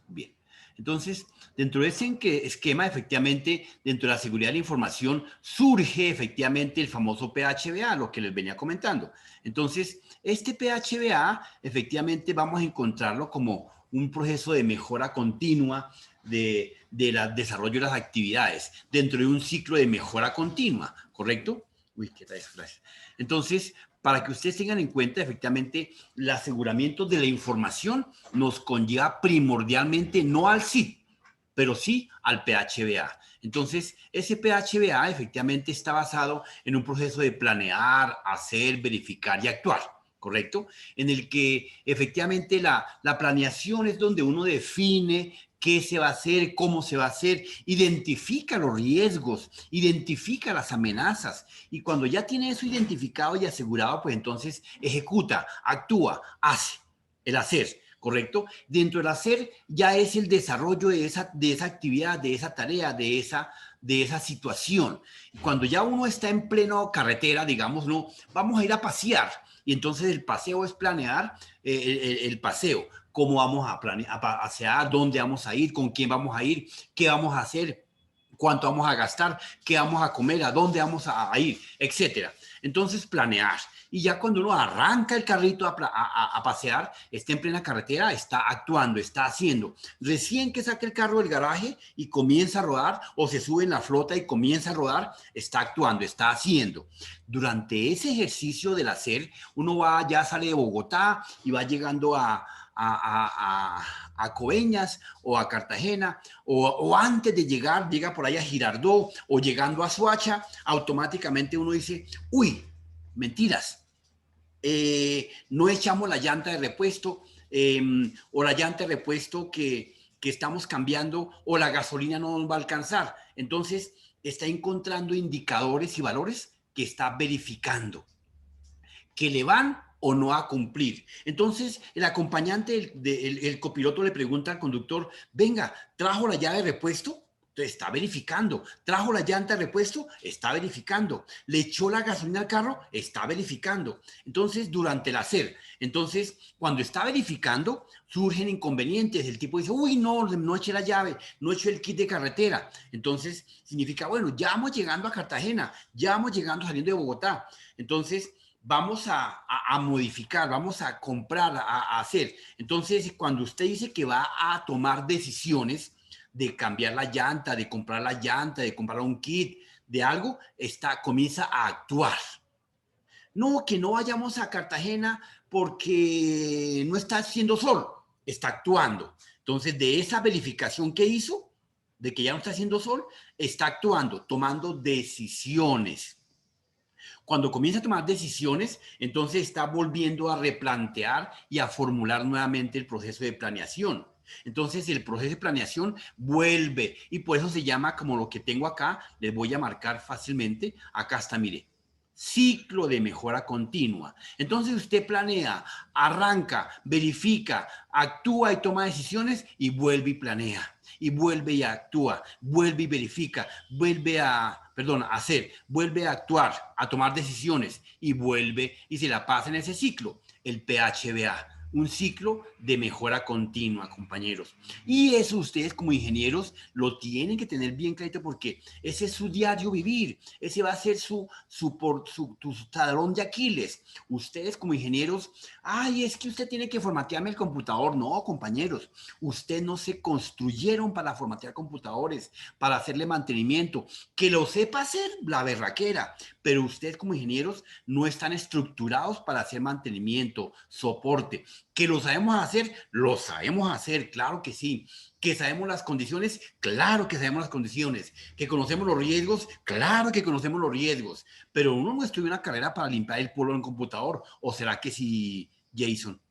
Speaker 1: Bien, entonces, dentro de ese esquema, efectivamente, dentro de la seguridad de la información, surge efectivamente el famoso PHBA, lo que les venía comentando. Entonces, este PHBA, efectivamente, vamos a encontrarlo como un proceso de mejora continua del desarrollo de las actividades dentro de un ciclo de mejora continua, ¿correcto? Uy, qué tal, gracias. Entonces, para que ustedes tengan en cuenta, efectivamente, el aseguramiento de la información nos conlleva primordialmente no al CID, pero sí al PHBA. Entonces, ese PHBA efectivamente está basado en un proceso de planear, hacer, verificar y actuar, ¿correcto? En el que efectivamente la planeación es donde uno define qué se va a hacer, cómo se va a hacer, identifica los riesgos, identifica las amenazas y cuando ya tiene eso identificado y asegurado, pues entonces ejecuta, actúa, hace, el hacer, ¿correcto? Dentro del hacer ya es el desarrollo de esa actividad, de esa tarea, de esa situación. Cuando ya uno está en pleno carretera, digamos, no, vamos a ir a pasear y entonces el paseo es planear el paseo. Cómo vamos a planear, hacia dónde vamos a ir, con quién vamos a ir, qué vamos a hacer, cuánto vamos a gastar, qué vamos a comer, a dónde vamos a ir, etcétera. Entonces, planear. Y ya cuando uno arranca el carrito a pasear, está en plena carretera, está actuando, está haciendo. Recién que saque el carro del garaje y comienza a rodar, o se sube en la flota y comienza a rodar, está actuando, está haciendo. Durante ese ejercicio del hacer, uno va, ya sale de Bogotá y va llegando a Coveñas o a Cartagena, o antes de llegar, llega por ahí a Girardot, o llegando a Soacha, automáticamente uno dice, uy, mentiras, no echamos la llanta de repuesto, o la llanta de repuesto que estamos cambiando, o la gasolina no nos va a alcanzar. Entonces, está encontrando indicadores y valores que está verificando, que le van o no a cumplir. Entonces, el acompañante, el copiloto le pregunta al conductor, venga, ¿trajo la llave de repuesto? Entonces, está verificando. ¿Trajo la llanta de repuesto? Está verificando. ¿Le echó la gasolina al carro? Está verificando. Entonces, durante el hacer. Entonces, cuando está verificando, surgen inconvenientes. El tipo dice, uy, no eché la llave, no eché el kit de carretera. Entonces, significa, bueno, ya vamos llegando a Cartagena, ya vamos llegando saliendo de Bogotá. Entonces, vamos a modificar, vamos a comprar, a hacer. Entonces, cuando usted dice que va a tomar decisiones de cambiar la llanta, de comprar la llanta, de comprar un kit, de algo, comienza a actuar. No, que no vayamos a Cartagena porque no está haciendo sol, está actuando. Entonces, de esa verificación que hizo, de que ya no está haciendo sol, está actuando, tomando decisiones. Cuando comienza a tomar decisiones, entonces está volviendo a replantear y a formular nuevamente el proceso de planeación. Entonces el proceso de planeación vuelve y por eso se llama, como lo que tengo acá, les voy a marcar fácilmente, acá está, mire, ciclo de mejora continua. Entonces usted planea, arranca, verifica, actúa y toma decisiones y vuelve y planea. Y vuelve y actúa, vuelve y verifica, vuelve a hacer, vuelve a actuar, a tomar decisiones y vuelve y se la pasa en ese ciclo, el PHBA, un ciclo de mejora continua, compañeros. Y eso ustedes como ingenieros lo tienen que tener bien clarito porque ese es su diario vivir, ese va a ser su talón de Aquiles. Ustedes como ingenieros, ay, es que usted tiene que formatearme el computador. No, compañeros, ustedes no se construyeron para formatear computadores, para hacerle mantenimiento. Que lo sepa hacer, la berraquera, pero ustedes como ingenieros no están estructurados para hacer mantenimiento, soporte. ¿Que lo sabemos hacer, claro que sí. ¿Que sabemos las condiciones? Claro que sabemos las condiciones. ¿Que conocemos los riesgos? Claro que conocemos los riesgos. Pero uno no estudia una carrera para limpiar el polvo en un computador. ¿O será que sí, Jason?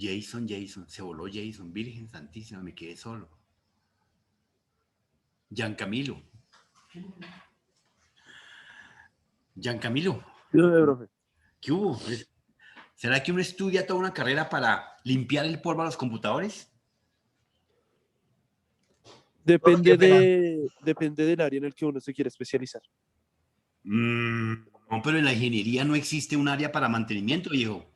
Speaker 1: Jason, se voló Jason, Virgen Santísima, me quedé solo. Giancamilo. ¿Qué hubo? ¿Será que uno estudia toda una carrera para limpiar el polvo a los computadores?
Speaker 4: Depende del área en el que uno se quiere especializar.
Speaker 1: No, pero en la ingeniería no existe un área para mantenimiento, viejo.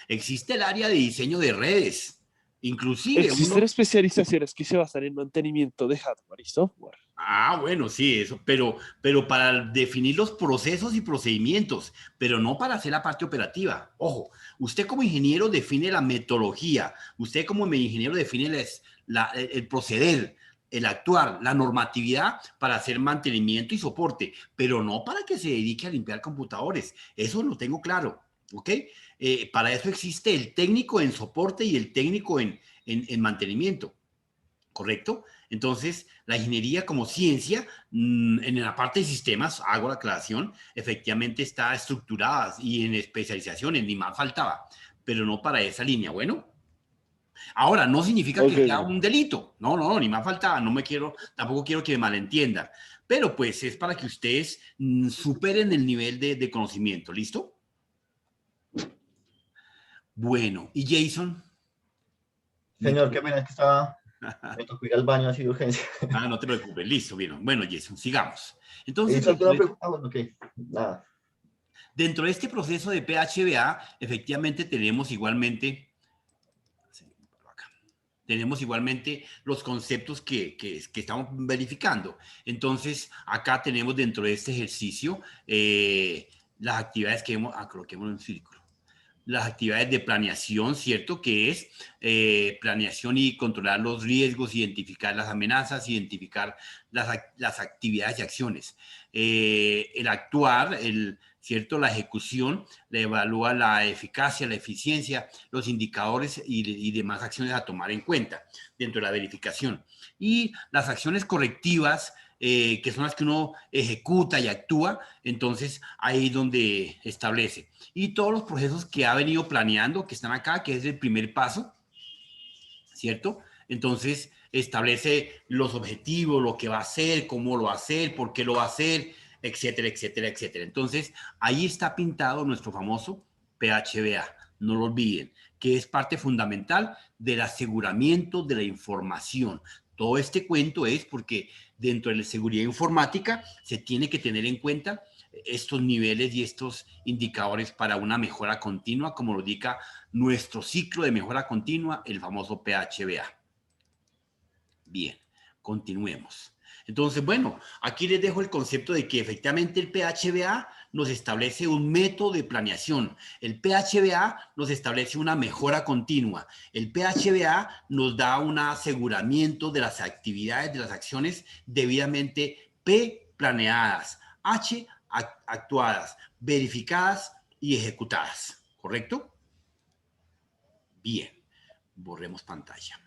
Speaker 1: Existe el área de diseño de redes. Inclusive
Speaker 4: Existen especializaciones que se basan en mantenimiento de hardware y software.
Speaker 1: Ah, bueno, sí, eso, pero para definir los procesos y procedimientos, pero no para hacer la parte operativa. Ojo, usted como ingeniero define la metodología, usted como ingeniero define el proceder, el actuar, la normatividad para hacer mantenimiento y soporte, pero no para que se dedique a limpiar computadores. Eso lo tengo claro, ¿ok? Para eso existe el técnico en soporte y el técnico en mantenimiento, ¿correcto? Entonces, la ingeniería como ciencia, en la parte de sistemas, hago la aclaración, efectivamente está estructurada y en especializaciones, ni más faltaba, pero no para esa línea. Bueno, ahora, no significa que sea un delito. No, ni más faltaba. Tampoco quiero que me malentiendan. Pero pues es para que ustedes superen el nivel de conocimiento. ¿Listo? Bueno, ¿y Jason?
Speaker 2: Señor, qué pena, es que me tocó ir al baño así de urgencia.
Speaker 1: Ah, no te preocupes, listo, bien. Bueno, Jason, sigamos. Entonces,
Speaker 2: ¿Alguna pregunta? Ah, bueno, ok, nada.
Speaker 1: Dentro de este proceso de PHBA, efectivamente tenemos igualmente los conceptos que estamos verificando. Entonces, acá tenemos dentro de este ejercicio las actividades que hemos, coloquémoslo en círculo. Las actividades de planeación, ¿cierto? Que es planeación y controlar los riesgos, identificar las amenazas, identificar las actividades y acciones. El actuar, ¿cierto? La ejecución, le evalúa la eficacia, la eficiencia, los indicadores y demás acciones a tomar en cuenta dentro de la verificación. Y las acciones correctivas, que son las que uno ejecuta y actúa, entonces ahí es donde establece. Y todos los procesos que ha venido planeando, que están acá, que es el primer paso, ¿cierto? Entonces establece los objetivos, lo que va a hacer, cómo lo va a hacer, por qué lo va a hacer, etcétera, etcétera, etcétera. Entonces ahí está pintado nuestro famoso PHBA, no lo olviden, que es parte fundamental del aseguramiento de la información. Todo este cuento es porque dentro de la seguridad informática se tiene que tener en cuenta estos niveles y estos indicadores para una mejora continua, como lo indica nuestro ciclo de mejora continua, el famoso PHBA. Bien, continuemos. Entonces, bueno, aquí les dejo el concepto de que efectivamente el PHBA nos establece un método de planeación. El PHBA nos establece una mejora continua. El PHBA nos da un aseguramiento de las actividades, de las acciones debidamente planeadas, actuadas, verificadas y ejecutadas. ¿Correcto? Bien, borremos pantalla.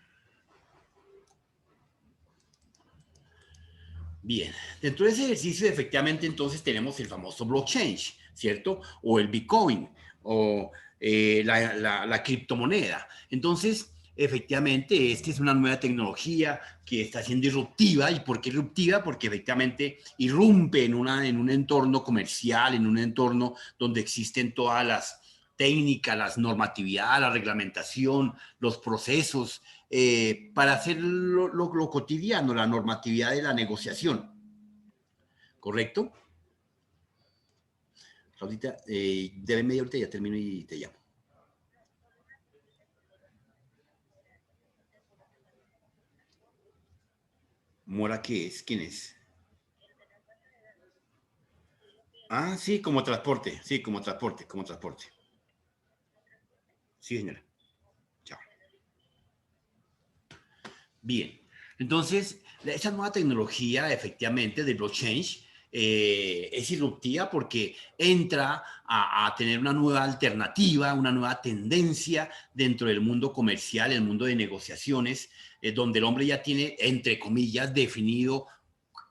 Speaker 1: Bien, dentro de ese ejercicio efectivamente entonces tenemos el famoso blockchain, ¿cierto? O el Bitcoin, o la criptomoneda. Entonces, efectivamente, esta es una nueva tecnología que está siendo disruptiva. ¿Y por qué disruptiva? Porque efectivamente irrumpe en un entorno comercial, en un entorno donde existen todas las técnicas, las normatividades, la reglamentación, los procesos, para hacer lo cotidiano, la normatividad de la negociación. ¿Correcto? Claudita, debe media horita, ya termino y te llamo. ¿Mora qué es? ¿Quién es? Ah, sí, como transporte. Sí, como transporte, como transporte. Sí, señora. Chao. Bien. Entonces, esa nueva tecnología, efectivamente, de blockchain, es disruptiva porque entra a tener una nueva alternativa, una nueva tendencia dentro del mundo comercial, el mundo de negociaciones, donde el hombre ya tiene, entre comillas, definido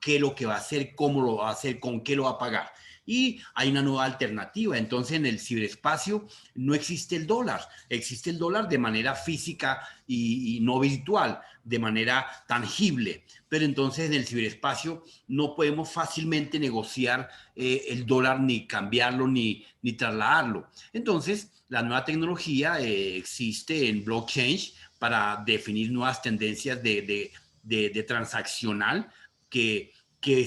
Speaker 1: qué es lo que va a hacer, cómo lo va a hacer, con qué lo va a pagar. Y hay una nueva alternativa. Entonces, en el ciberespacio no existe el dólar. Existe el dólar de manera física y no virtual, de manera tangible. Pero entonces, en el ciberespacio no podemos fácilmente negociar el dólar, ni cambiarlo, ni trasladarlo. Entonces, la nueva tecnología existe en blockchain para definir nuevas tendencias de transaccional que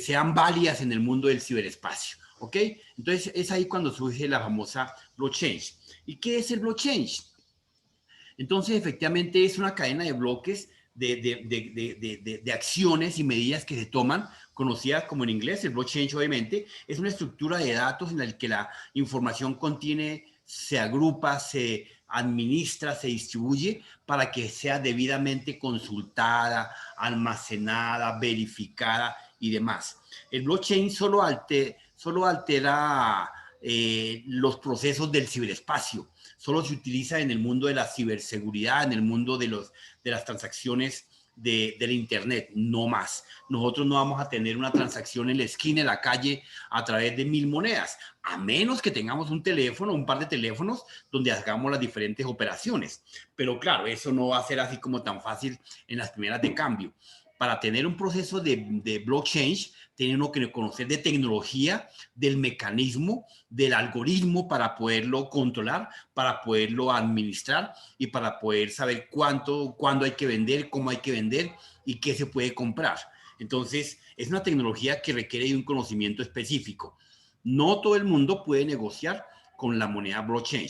Speaker 1: sean válidas en el mundo del ciberespacio. ¿Ok? Entonces, es ahí cuando surge la famosa blockchain. ¿Y qué es el blockchain? Entonces, efectivamente, es una cadena de bloques de acciones y medidas que se toman, conocidas como en inglés, el blockchain, obviamente, es una estructura de datos en la que la información contiene, se agrupa, se administra, se distribuye para que sea debidamente consultada, almacenada, verificada y demás. El blockchain solo altera los procesos del ciberespacio. Solo se utiliza en el mundo de la ciberseguridad, en el mundo de las transacciones del Internet, no más. Nosotros no vamos a tener una transacción en la esquina de la calle a través de 1000 monedas, a menos que tengamos un teléfono, un par de teléfonos donde hagamos las diferentes operaciones. Pero claro, eso no va a ser así como tan fácil en las primeras de cambio. Para tener un proceso de blockchain, tenemos que conocer de tecnología, del mecanismo, del algoritmo para poderlo controlar, para poderlo administrar y para poder saber cuándo hay que vender, cómo hay que vender y qué se puede comprar. Entonces, es una tecnología que requiere de un conocimiento específico. No todo el mundo puede negociar con la moneda blockchain.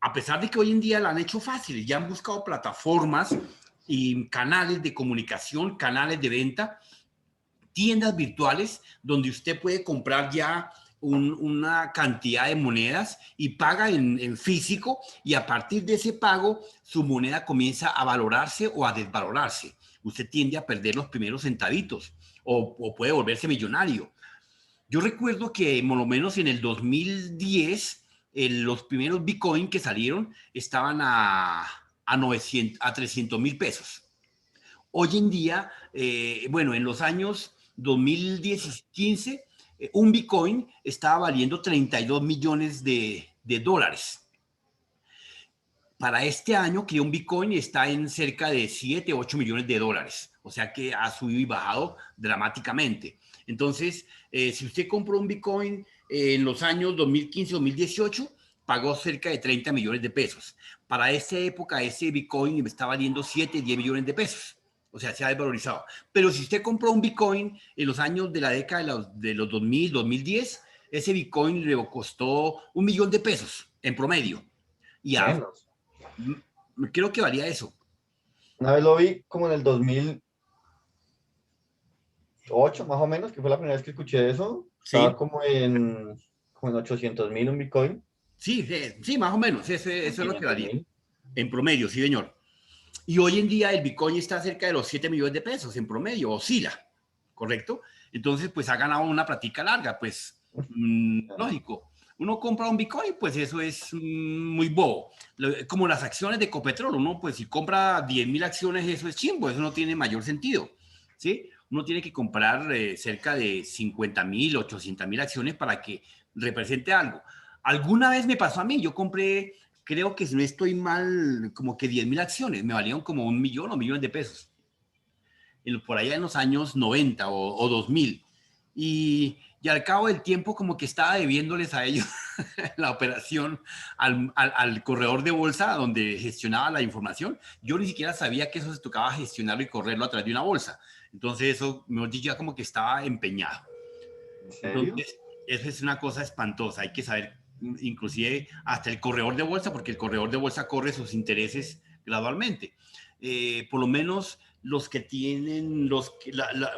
Speaker 1: A pesar de que hoy en día la han hecho fácil, ya han buscado plataformas y canales de comunicación, canales de venta, tiendas virtuales donde usted puede comprar ya una cantidad de monedas y paga en físico, y a partir de ese pago su moneda comienza a valorarse o a desvalorarse. Usted tiende a perder los primeros centavitos o puede volverse millonario. Yo recuerdo que por lo menos en el 2010 los primeros Bitcoin que salieron estaban a 300,000 pesos. Hoy en día, bueno, en los años 2015, un Bitcoin estaba valiendo 32 millones de dólares. Para este año, que un Bitcoin está en cerca de 7, 8 millones de dólares. O sea que ha subido y bajado dramáticamente. Entonces, si usted compró un Bitcoin en los años 2015, 2018, pagó cerca de 30 millones de pesos. Para esta época, ese Bitcoin está valiendo 7, 10 millones de pesos. O sea, se ha desvalorizado. Pero si usted compró un Bitcoin en los años de la década de los 2000, 2010, ese Bitcoin le costó 1 millón de pesos en promedio. Y
Speaker 2: Menos.
Speaker 1: creo que valía eso.
Speaker 2: Una vez lo vi como en el 2008, más o menos, que fue la primera vez que escuché eso.
Speaker 1: Sí,
Speaker 2: Estaba como en 800.000 un Bitcoin.
Speaker 1: sí, sí, más o menos. Eso es lo que valía.
Speaker 2: 500.000.
Speaker 1: En promedio, sí, señor. Y hoy en día el Bitcoin está cerca de los 7 millones de pesos en promedio, oscila, ¿correcto? Entonces, pues ha ganado una plática larga, pues lógico. Uno compra un Bitcoin, pues eso es muy bobo. Como las acciones de Ecopetrol, uno pues si compra 10,000 acciones, eso es chimbo, eso no tiene mayor sentido, ¿sí? Uno tiene que comprar cerca de 50,000, 800,000 acciones para que represente algo. Alguna vez me pasó a mí, yo compré, creo que si no estoy mal, como que 10,000 acciones, me valieron como 1 millón o millones de pesos, por allá en los años 90 o 2000. Y al cabo del tiempo como que estaba debiéndoles a ellos la operación al corredor de bolsa donde gestionaba la información. Yo ni siquiera sabía que eso se tocaba gestionarlo y correrlo a través de una bolsa. Entonces eso, mejor dicho, ya como que estaba empeñado.
Speaker 2: ¿En serio?
Speaker 1: Entonces, eso es una cosa espantosa. Hay que saber, inclusive hasta el corredor de bolsa, porque el corredor de bolsa corre sus intereses gradualmente. Por lo menos los que tienen,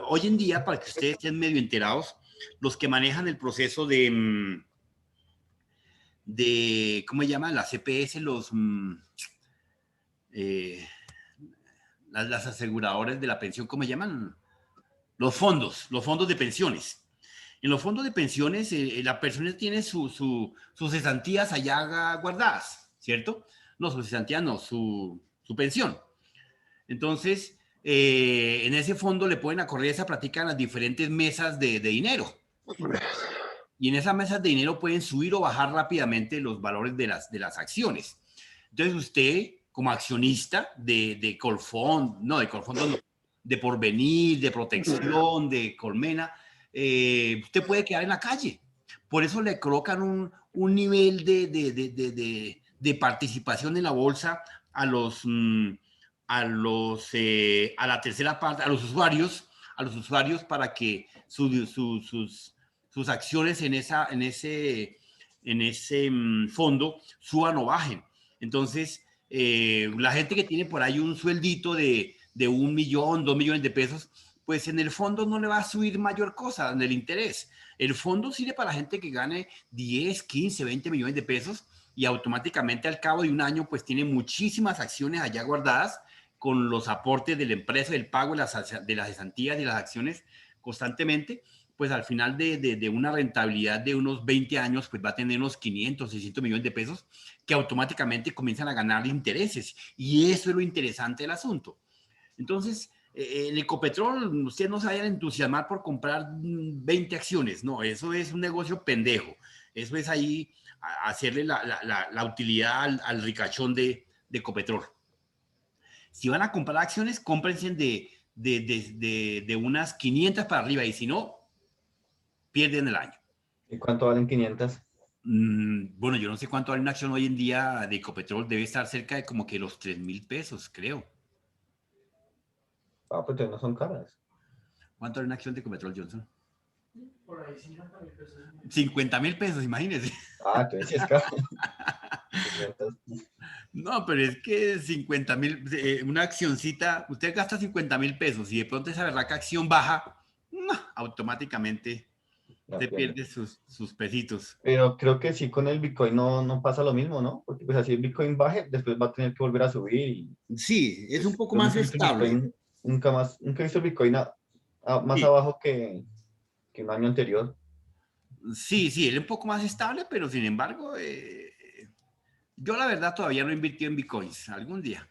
Speaker 1: hoy en día, para que ustedes estén medio enterados, los que manejan el proceso de ¿cómo se llaman? Las CPS, eh, las aseguradoras de la pensión, ¿cómo se llaman? Los fondos de pensiones. En los fondos de pensiones, la persona tiene sus cesantías allá guardadas, ¿cierto? No, sus cesantías no, su pensión. Entonces, en ese fondo le pueden acorrer esa práctica en las diferentes mesas de dinero. Y en esas mesas de dinero pueden subir o bajar rápidamente los valores de las acciones. Entonces, usted, como accionista de Colfond, no, de Colfond, no, de Porvenir, de Protección, de Colmena, usted puede quedar en la calle. Por eso le colocan un nivel de participación en la bolsa a a la tercera parte, a los usuarios para que sus acciones en ese fondo suban o bajen. Entonces, la gente que tiene por ahí un sueldito de 1 millón, 2 millones de pesos, pues en el fondo no le va a subir mayor cosa en el interés. El fondo sirve para la gente que gane 10, 15, 20 millones de pesos, y automáticamente al cabo de un año pues tiene muchísimas acciones allá guardadas con los aportes de la empresa, el pago de las cesantías y las acciones constantemente. Pues al final de una rentabilidad de unos 20 años, pues va a tener unos 500, 600 millones de pesos que automáticamente comienzan a ganar intereses. Y eso es lo interesante del asunto. Entonces, el Ecopetrol, usted no se vayan a entusiasmar por comprar 20 acciones. No, eso es un negocio pendejo. Eso es ahí hacerle la utilidad ricachón de Ecopetrol. Si van a comprar acciones, cómprense de unas 500 para arriba, y si no, pierden el año.
Speaker 2: ¿Y cuánto valen 500?
Speaker 1: Bueno, yo no sé cuánto vale una acción hoy en día de Ecopetrol, debe estar cerca de como que los 3,000 pesos, creo.
Speaker 2: Ah, pues entonces no son caras.
Speaker 1: ¿Cuánto vale una acción de Ecopetrol, Johnson?
Speaker 6: Por ahí
Speaker 1: 50.000 pesos, imagínese.
Speaker 2: Ah, entonces sí es caro. 500.
Speaker 1: No, pero es que 50.000, una accioncita, usted gasta 50.000 pesos y de pronto esa verdad que acción baja, no, automáticamente
Speaker 2: La
Speaker 1: se
Speaker 2: pierde.
Speaker 1: pierde sus pesitos.
Speaker 2: Pero creo que sí con el Bitcoin no pasa lo mismo, ¿no? Porque pues así el Bitcoin baje, después va a tener que volver a subir y
Speaker 1: Sí, es un
Speaker 2: pues,
Speaker 1: poco
Speaker 2: yo
Speaker 1: más
Speaker 2: nunca he visto el
Speaker 1: estable.
Speaker 2: Bitcoin, nunca he visto el Bitcoin más
Speaker 1: Sí,
Speaker 2: abajo que un año anterior.
Speaker 1: sí, sí, él es un poco más estable, pero sin embargo, yo la verdad todavía no invertí en Bitcoins, algún día.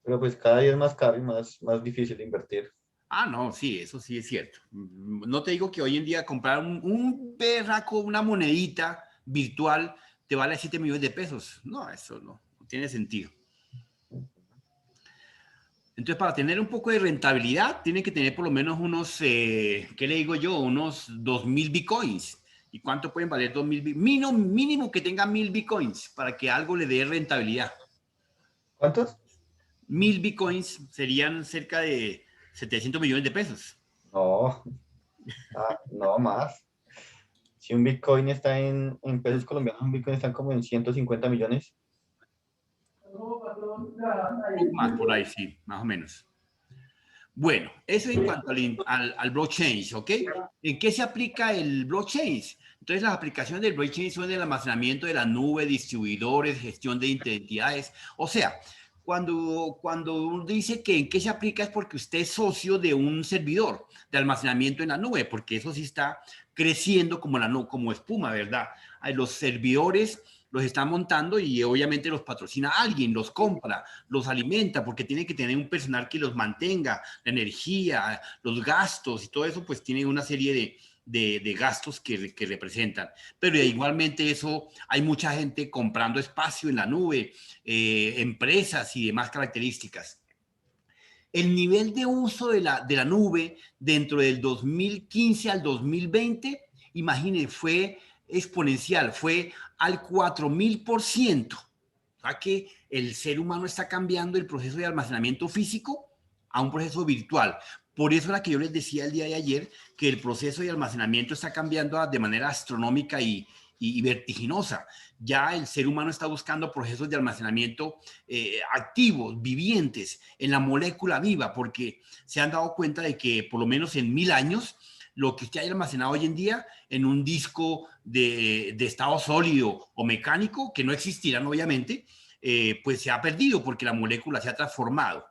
Speaker 2: Pero pues cada día es más caro y más difícil de invertir.
Speaker 1: Ah, no, sí, eso sí es cierto. No te digo que hoy en día comprar un berraco, una monedita virtual, te vale 7 millones de pesos. No, eso no tiene sentido. Entonces, para tener un poco de rentabilidad, tiene que tener por lo menos unos, ¿qué le digo yo? Unos 2.000 bitcoins. ¿Y cuánto pueden valer 2.000 bitcoins? Mínimo que tenga 1.000 bitcoins para que algo le dé rentabilidad.
Speaker 2: ¿Cuántos?
Speaker 1: 1.000 bitcoins serían cerca de 700 millones de pesos.
Speaker 2: No, no más. Si un Bitcoin está en pesos colombianos, un Bitcoin está como en 150 millones.
Speaker 1: Un poco más por ahí, sí, más o menos. Bueno, eso en cuanto al blockchain, ¿ok? ¿En qué se aplica el blockchain? Entonces, las aplicaciones del blockchain son el almacenamiento de la nube, distribuidores, gestión de identidades. O sea, cuando uno dice que en qué se aplica es porque usted es socio de un servidor de almacenamiento en la nube, porque eso sí está creciendo como espuma, ¿verdad? Los servidores los están montando y obviamente los patrocina alguien, los compra, los alimenta, porque tiene que tener un personal que los mantenga, la energía, los gastos y todo eso, pues tiene una serie de gastos que representan. Pero igualmente eso, hay mucha gente comprando espacio en la nube, empresas y demás características. El nivel de uso de la nube dentro del 2015 al 2020, imagínense, fue exponencial, fue al 4.000%. O sea que el ser humano está cambiando el proceso de almacenamiento físico a un proceso virtual. Por eso era que yo les decía el día de ayer que el proceso de almacenamiento está cambiando de manera astronómica y vertiginosa. Ya el ser humano está buscando procesos de almacenamiento activos, vivientes, en la molécula viva, porque se han dado cuenta de que por lo menos en 1.000 años, lo que usted haya almacenado hoy en día en un disco de estado sólido o mecánico, que no existirán obviamente, pues se ha perdido porque la molécula se ha transformado.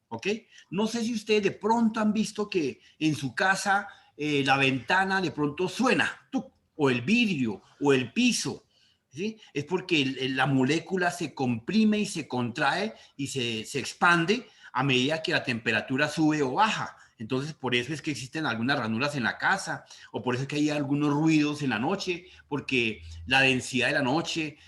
Speaker 1: ¿Ok? No sé si ustedes de pronto han visto que en su casa la ventana de pronto suena, ¡tuc! O el vidrio, o el piso, ¿sí? Es porque la molécula se comprime y se contrae y se expande a medida que la temperatura sube o baja. Entonces, por eso es que existen algunas ranuras en la casa, o por eso es que hay algunos ruidos en la noche, porque la densidad de la noche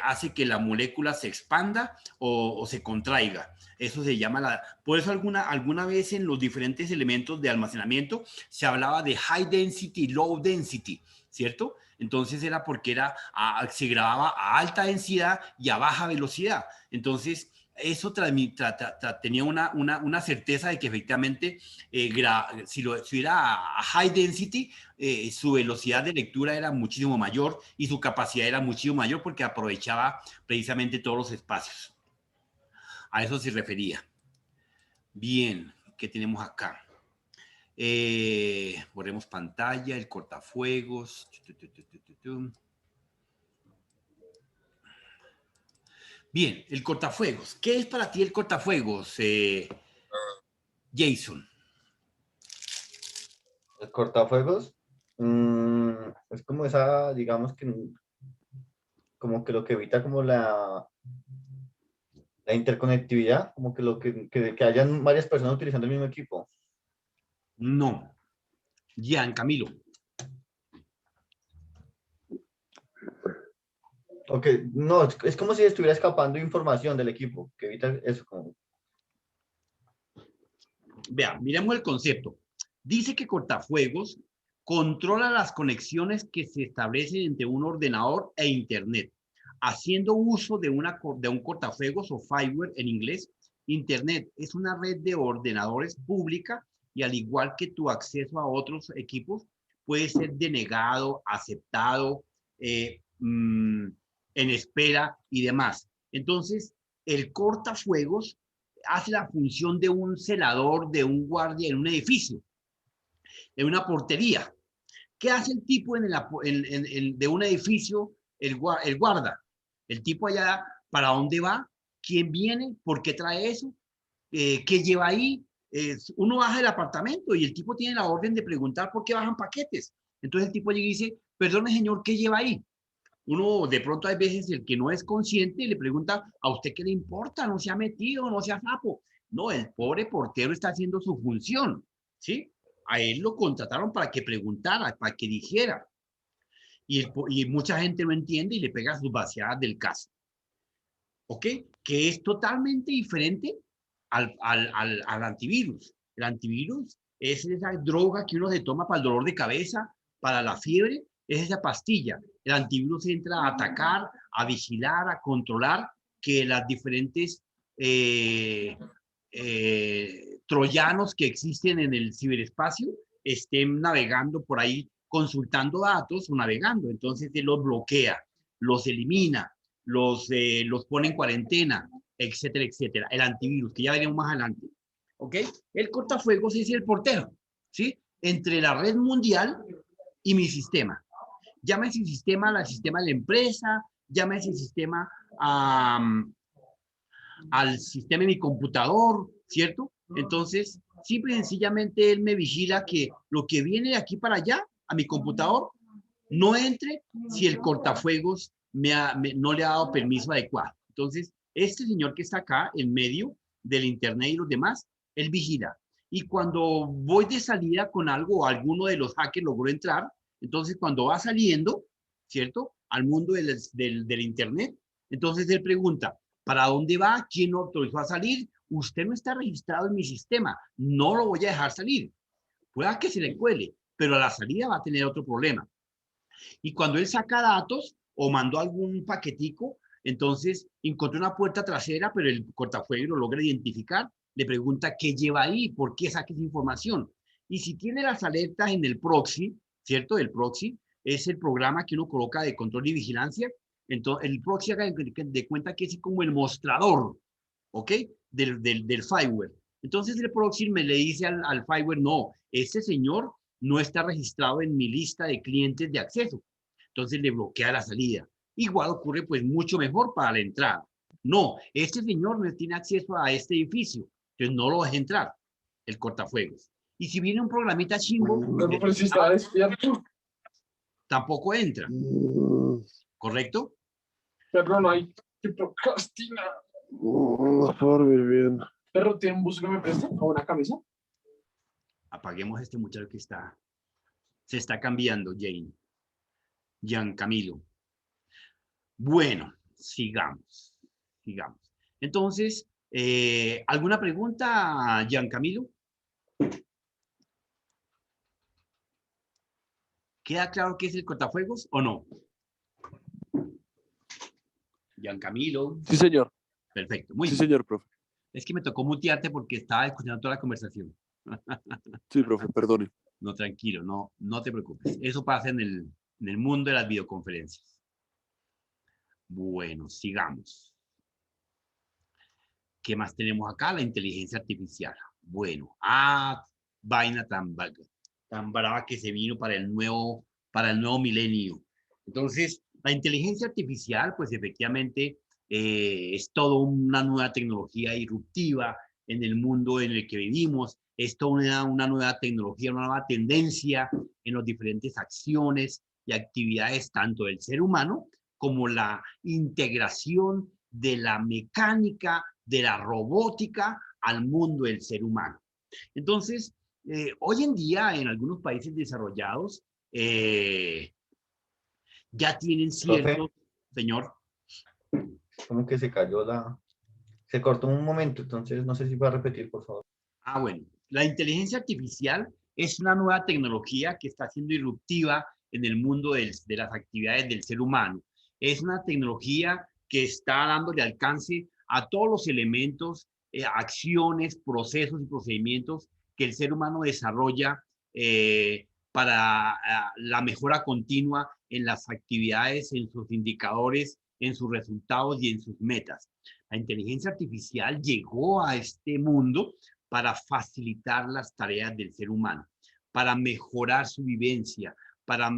Speaker 1: hace que la molécula se expanda o se contraiga. Eso se llama Por eso alguna vez en los diferentes elementos de almacenamiento se hablaba de high density, low density, ¿cierto? Entonces era porque se grababa a alta densidad y a baja velocidad. Entonces, eso tenía una certeza de que efectivamente, si era a high density, su velocidad de lectura era muchísimo mayor y su capacidad era muchísimo mayor porque aprovechaba precisamente todos los espacios. A eso se refería. Bien, ¿qué tenemos acá? Borremos pantalla, el cortafuegos. Bien, el cortafuegos. ¿Qué es para ti el cortafuegos, Jason?
Speaker 2: El cortafuegos es como esa, digamos que como que lo que evita como la interconectividad, como que que hayan varias personas utilizando el mismo equipo.
Speaker 1: No. Gian, Camilo.
Speaker 2: Ok, no, es como si estuviera escapando información del equipo, que evita eso.
Speaker 1: Vea, miremos el concepto. Dice que cortafuegos controla las conexiones que se establecen entre un ordenador e Internet, haciendo uso de un cortafuegos o firewall en inglés. Internet es una red de ordenadores pública y al igual que tu acceso a otros equipos, puede ser denegado, aceptado, en espera y demás. Entonces, el cortafuegos hace la función de un celador, de un guardia en un edificio, en una portería. ¿Qué hace el tipo de un edificio? El guarda. El tipo allá, ¿para dónde va? ¿Quién viene? ¿Por qué trae eso? ¿Qué lleva ahí? Uno baja del apartamento y el tipo tiene la orden de preguntar por qué bajan paquetes. Entonces el tipo llega y dice, perdone señor, ¿qué lleva ahí? Uno de pronto hay veces el que no es consciente le pregunta, ¿a usted qué le importa? No se ha metido, no sea sapo. No, el pobre portero está haciendo su función, ¿sí? A él lo contrataron para que preguntara, para que dijera. Y mucha gente no entiende y le pega sus vaciadas del caso. ¿Ok? Que es totalmente diferente al antivirus. El antivirus es esa droga que uno se toma para el dolor de cabeza, para la fiebre, es esa pastilla. El antivirus entra a atacar, a vigilar, a controlar que las diferentes troyanos que existen en el ciberespacio estén navegando por ahí, consultando datos o navegando. Entonces él los bloquea, los elimina, los pone en cuarentena, etcétera, etcétera. El antivirus, que ya veremos más adelante. ¿Ok? El cortafuegos es el portero, ¿sí? Entre la red mundial y mi sistema. Llámese sistema al sistema de la empresa, llámese sistema al sistema de mi computador, ¿cierto? Entonces, simple y sencillamente él me vigila que lo que viene de aquí para allá, a mi computador, no entre si el cortafuegos no le ha dado permiso adecuado. Entonces, este señor que está acá en medio del internet y los demás, él vigila. Y cuando voy de salida con algo o alguno de los hackers logró entrar, entonces cuando va saliendo, ¿cierto? Al mundo del internet, entonces él pregunta, ¿para dónde va? ¿Quién lo autorizó a salir? Usted no está registrado en mi sistema, no lo voy a dejar salir. Pueda que se le cuele, pero a la salida va a tener otro problema. Y cuando él saca datos o mandó algún paquetico, entonces encontró una puerta trasera, pero el cortafuegos lo logra identificar, le pregunta qué lleva ahí, por qué saca esa información. Y si tiene las alertas en el proxy, ¿cierto? El proxy es el programa que uno coloca de control y vigilancia. Entonces, el proxy haga de cuenta que es como el mostrador, ¿ok? Del firewall. Entonces el proxy me le dice al firewall, no, ese señor no está registrado en mi lista de clientes de acceso. Entonces le bloquea la salida. Igual ocurre pues mucho mejor para la entrada. No, este señor no tiene acceso a este edificio, entonces no lo deja entrar, el cortafuegos. Y si viene un programita chimbo,
Speaker 6: Pero si está despierto,
Speaker 1: tampoco entra, ¿correcto?
Speaker 6: perro, no hay que procrastinar.
Speaker 4: A dormir bien.
Speaker 6: Perro, ¿tiene un buzo que me preste o una camisa?
Speaker 1: Apaguemos a este muchacho que se está cambiando, Gian Camilo. Bueno, sigamos. Entonces, ¿alguna pregunta, Gian Camilo? ¿Queda claro qué es el cortafuegos o no? Gian Camilo.
Speaker 4: Sí, señor.
Speaker 1: Perfecto, muy
Speaker 4: Sí,
Speaker 1: bien.
Speaker 4: señor, profe.
Speaker 1: Es que me tocó mutearte porque estaba escuchando toda la conversación.
Speaker 4: Sí, profe, perdone.
Speaker 1: No, tranquilo, no te preocupes. Eso pasa en el mundo de las videoconferencias. Bueno, sigamos. ¿Qué más tenemos acá? La inteligencia artificial. Bueno, vaina tan brava que se vino para el nuevo milenio. Entonces, la inteligencia artificial, pues efectivamente es toda una nueva tecnología disruptiva en el mundo en el que vivimos. Es toda una nueva tecnología, una nueva tendencia en las diferentes acciones y actividades tanto del ser humano como la integración de la mecánica, de la robótica al mundo del ser humano. Entonces, hoy en día en algunos países desarrollados ya tienen ciertos, señor.
Speaker 2: Como que se cayó se cortó un momento, entonces no sé si va a repetir, por favor.
Speaker 1: Bueno, la inteligencia artificial es una nueva tecnología que está siendo disruptiva en el mundo de las actividades del ser humano. Es una tecnología que está dándole alcance a todos los elementos, acciones, procesos y procedimientos que el ser humano desarrolla para la mejora continua en las actividades, en sus indicadores, en sus resultados y en sus metas. La inteligencia artificial llegó a este mundo para facilitar las tareas del ser humano, para mejorar su vivencia, para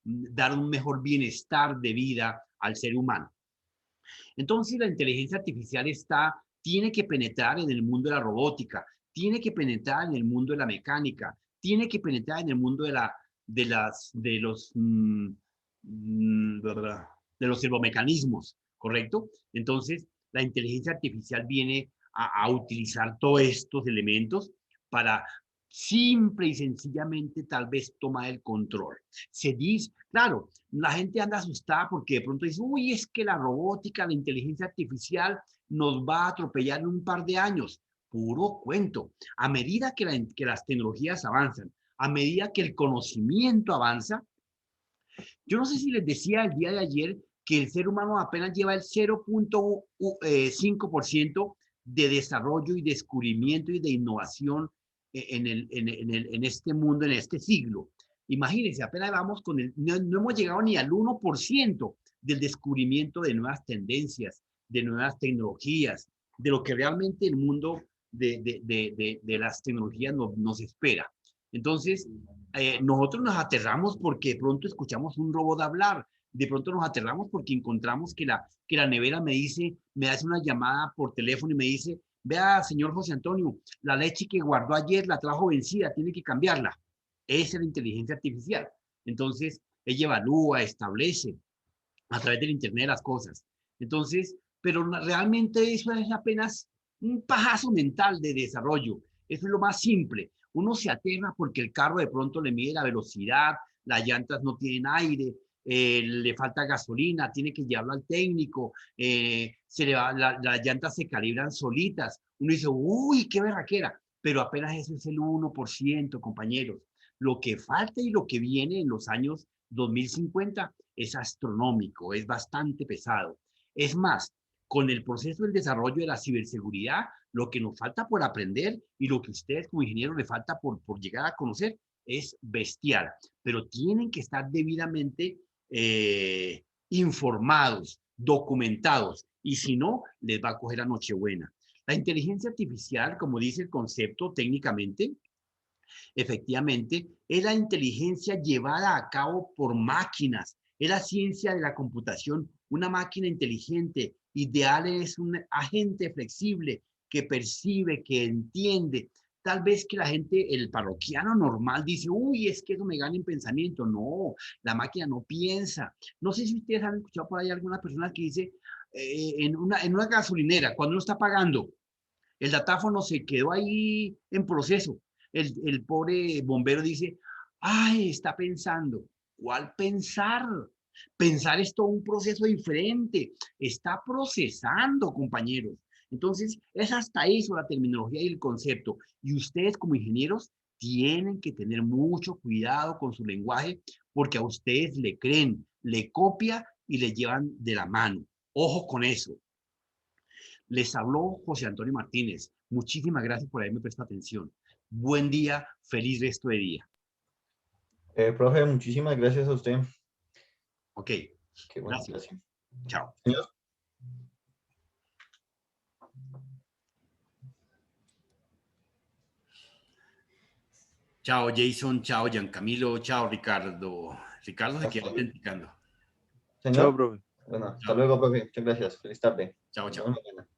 Speaker 1: dar un mejor bienestar de vida al ser humano. Entonces, la inteligencia artificial tiene que penetrar en el mundo de la robótica, tiene que penetrar en el mundo de la mecánica, tiene que penetrar en el mundo de los servomecanismos, ¿correcto? Entonces, la inteligencia artificial viene a utilizar todos estos elementos para simple y sencillamente tal vez tomar el control. Se dice, claro, la gente anda asustada porque de pronto dice, uy, es que la robótica, la inteligencia artificial nos va a atropellar en un par de años. Puro cuento. A medida que las tecnologías avanzan, a medida que el conocimiento avanza, yo no sé si les decía el día de ayer que el ser humano apenas lleva el 0.5% de desarrollo y descubrimiento y de innovación en este mundo, en este siglo. Imagínense, apenas vamos no hemos llegado ni al 1% del descubrimiento de nuevas tendencias, de nuevas tecnologías, de lo que realmente el mundo de las tecnologías nos espera. Entonces, nosotros nos aterramos porque de pronto escuchamos un robot hablar, de pronto nos aterramos porque encontramos que la nevera me hace una llamada por teléfono y me dice, vea, señor José Antonio, la leche que guardó ayer la trajo vencida, tiene que cambiarla. Esa es la inteligencia artificial. Entonces, ella evalúa, establece a través del internet las cosas. Entonces, pero realmente eso es apenas un pajazo mental de desarrollo. Eso es lo más simple. Uno se aterra porque el carro de pronto le mide la velocidad, las llantas no tienen aire, le falta gasolina, tiene que llevarlo al técnico, las llantas se calibran solitas. Uno dice, uy, qué berraquera, pero apenas eso es el 1%, compañeros. Lo que falta y lo que viene en los años 2050 es astronómico, es bastante pesado. Es más, con el proceso del desarrollo de la ciberseguridad, lo que nos falta por aprender y lo que ustedes como ingenieros les falta por llegar a conocer es bestial, pero tienen que estar debidamente informados, documentados, y si no, les va a coger a Nochebuena. La inteligencia artificial, como dice el concepto técnicamente, efectivamente, es la inteligencia llevada a cabo por máquinas, es la ciencia de la computación. Una máquina inteligente, ideal es un agente flexible que percibe, que entiende. Tal vez que la gente, el parroquiano normal dice, uy, es que eso me gana en pensamiento. No, la máquina no piensa. No sé si ustedes han escuchado por ahí alguna persona que dice, en una gasolinera, cuando uno está pagando, el datáfono se quedó ahí en proceso. El pobre bombero dice, ay, está pensando. ¿Cuál pensar? Pensar es todo un proceso diferente. Está procesando, compañeros. Entonces, es hasta eso la terminología y el concepto. Y ustedes como ingenieros tienen que tener mucho cuidado con su lenguaje porque a ustedes le creen, le copia y le llevan de la mano. Ojo con eso. Les habló José Antonio Martínez. Muchísimas gracias por haberme prestado atención. Buen día, feliz resto de día.
Speaker 2: Profe, muchísimas gracias a usted.
Speaker 1: Ok,
Speaker 2: Qué buena
Speaker 1: gracias.
Speaker 2: clase.
Speaker 1: Chao.
Speaker 2: Señor.
Speaker 1: Chao, Jason. Chao, Giancamilo. Chao, Ricardo. Ricardo se quedó autenticando.
Speaker 2: Señor.
Speaker 4: Chao, profe.
Speaker 2: Bueno, hasta
Speaker 1: Chao.
Speaker 2: luego, profe. Muchas gracias. Feliz tarde.
Speaker 1: Chao,
Speaker 2: Nos
Speaker 1: chao.
Speaker 2: vemos mañana.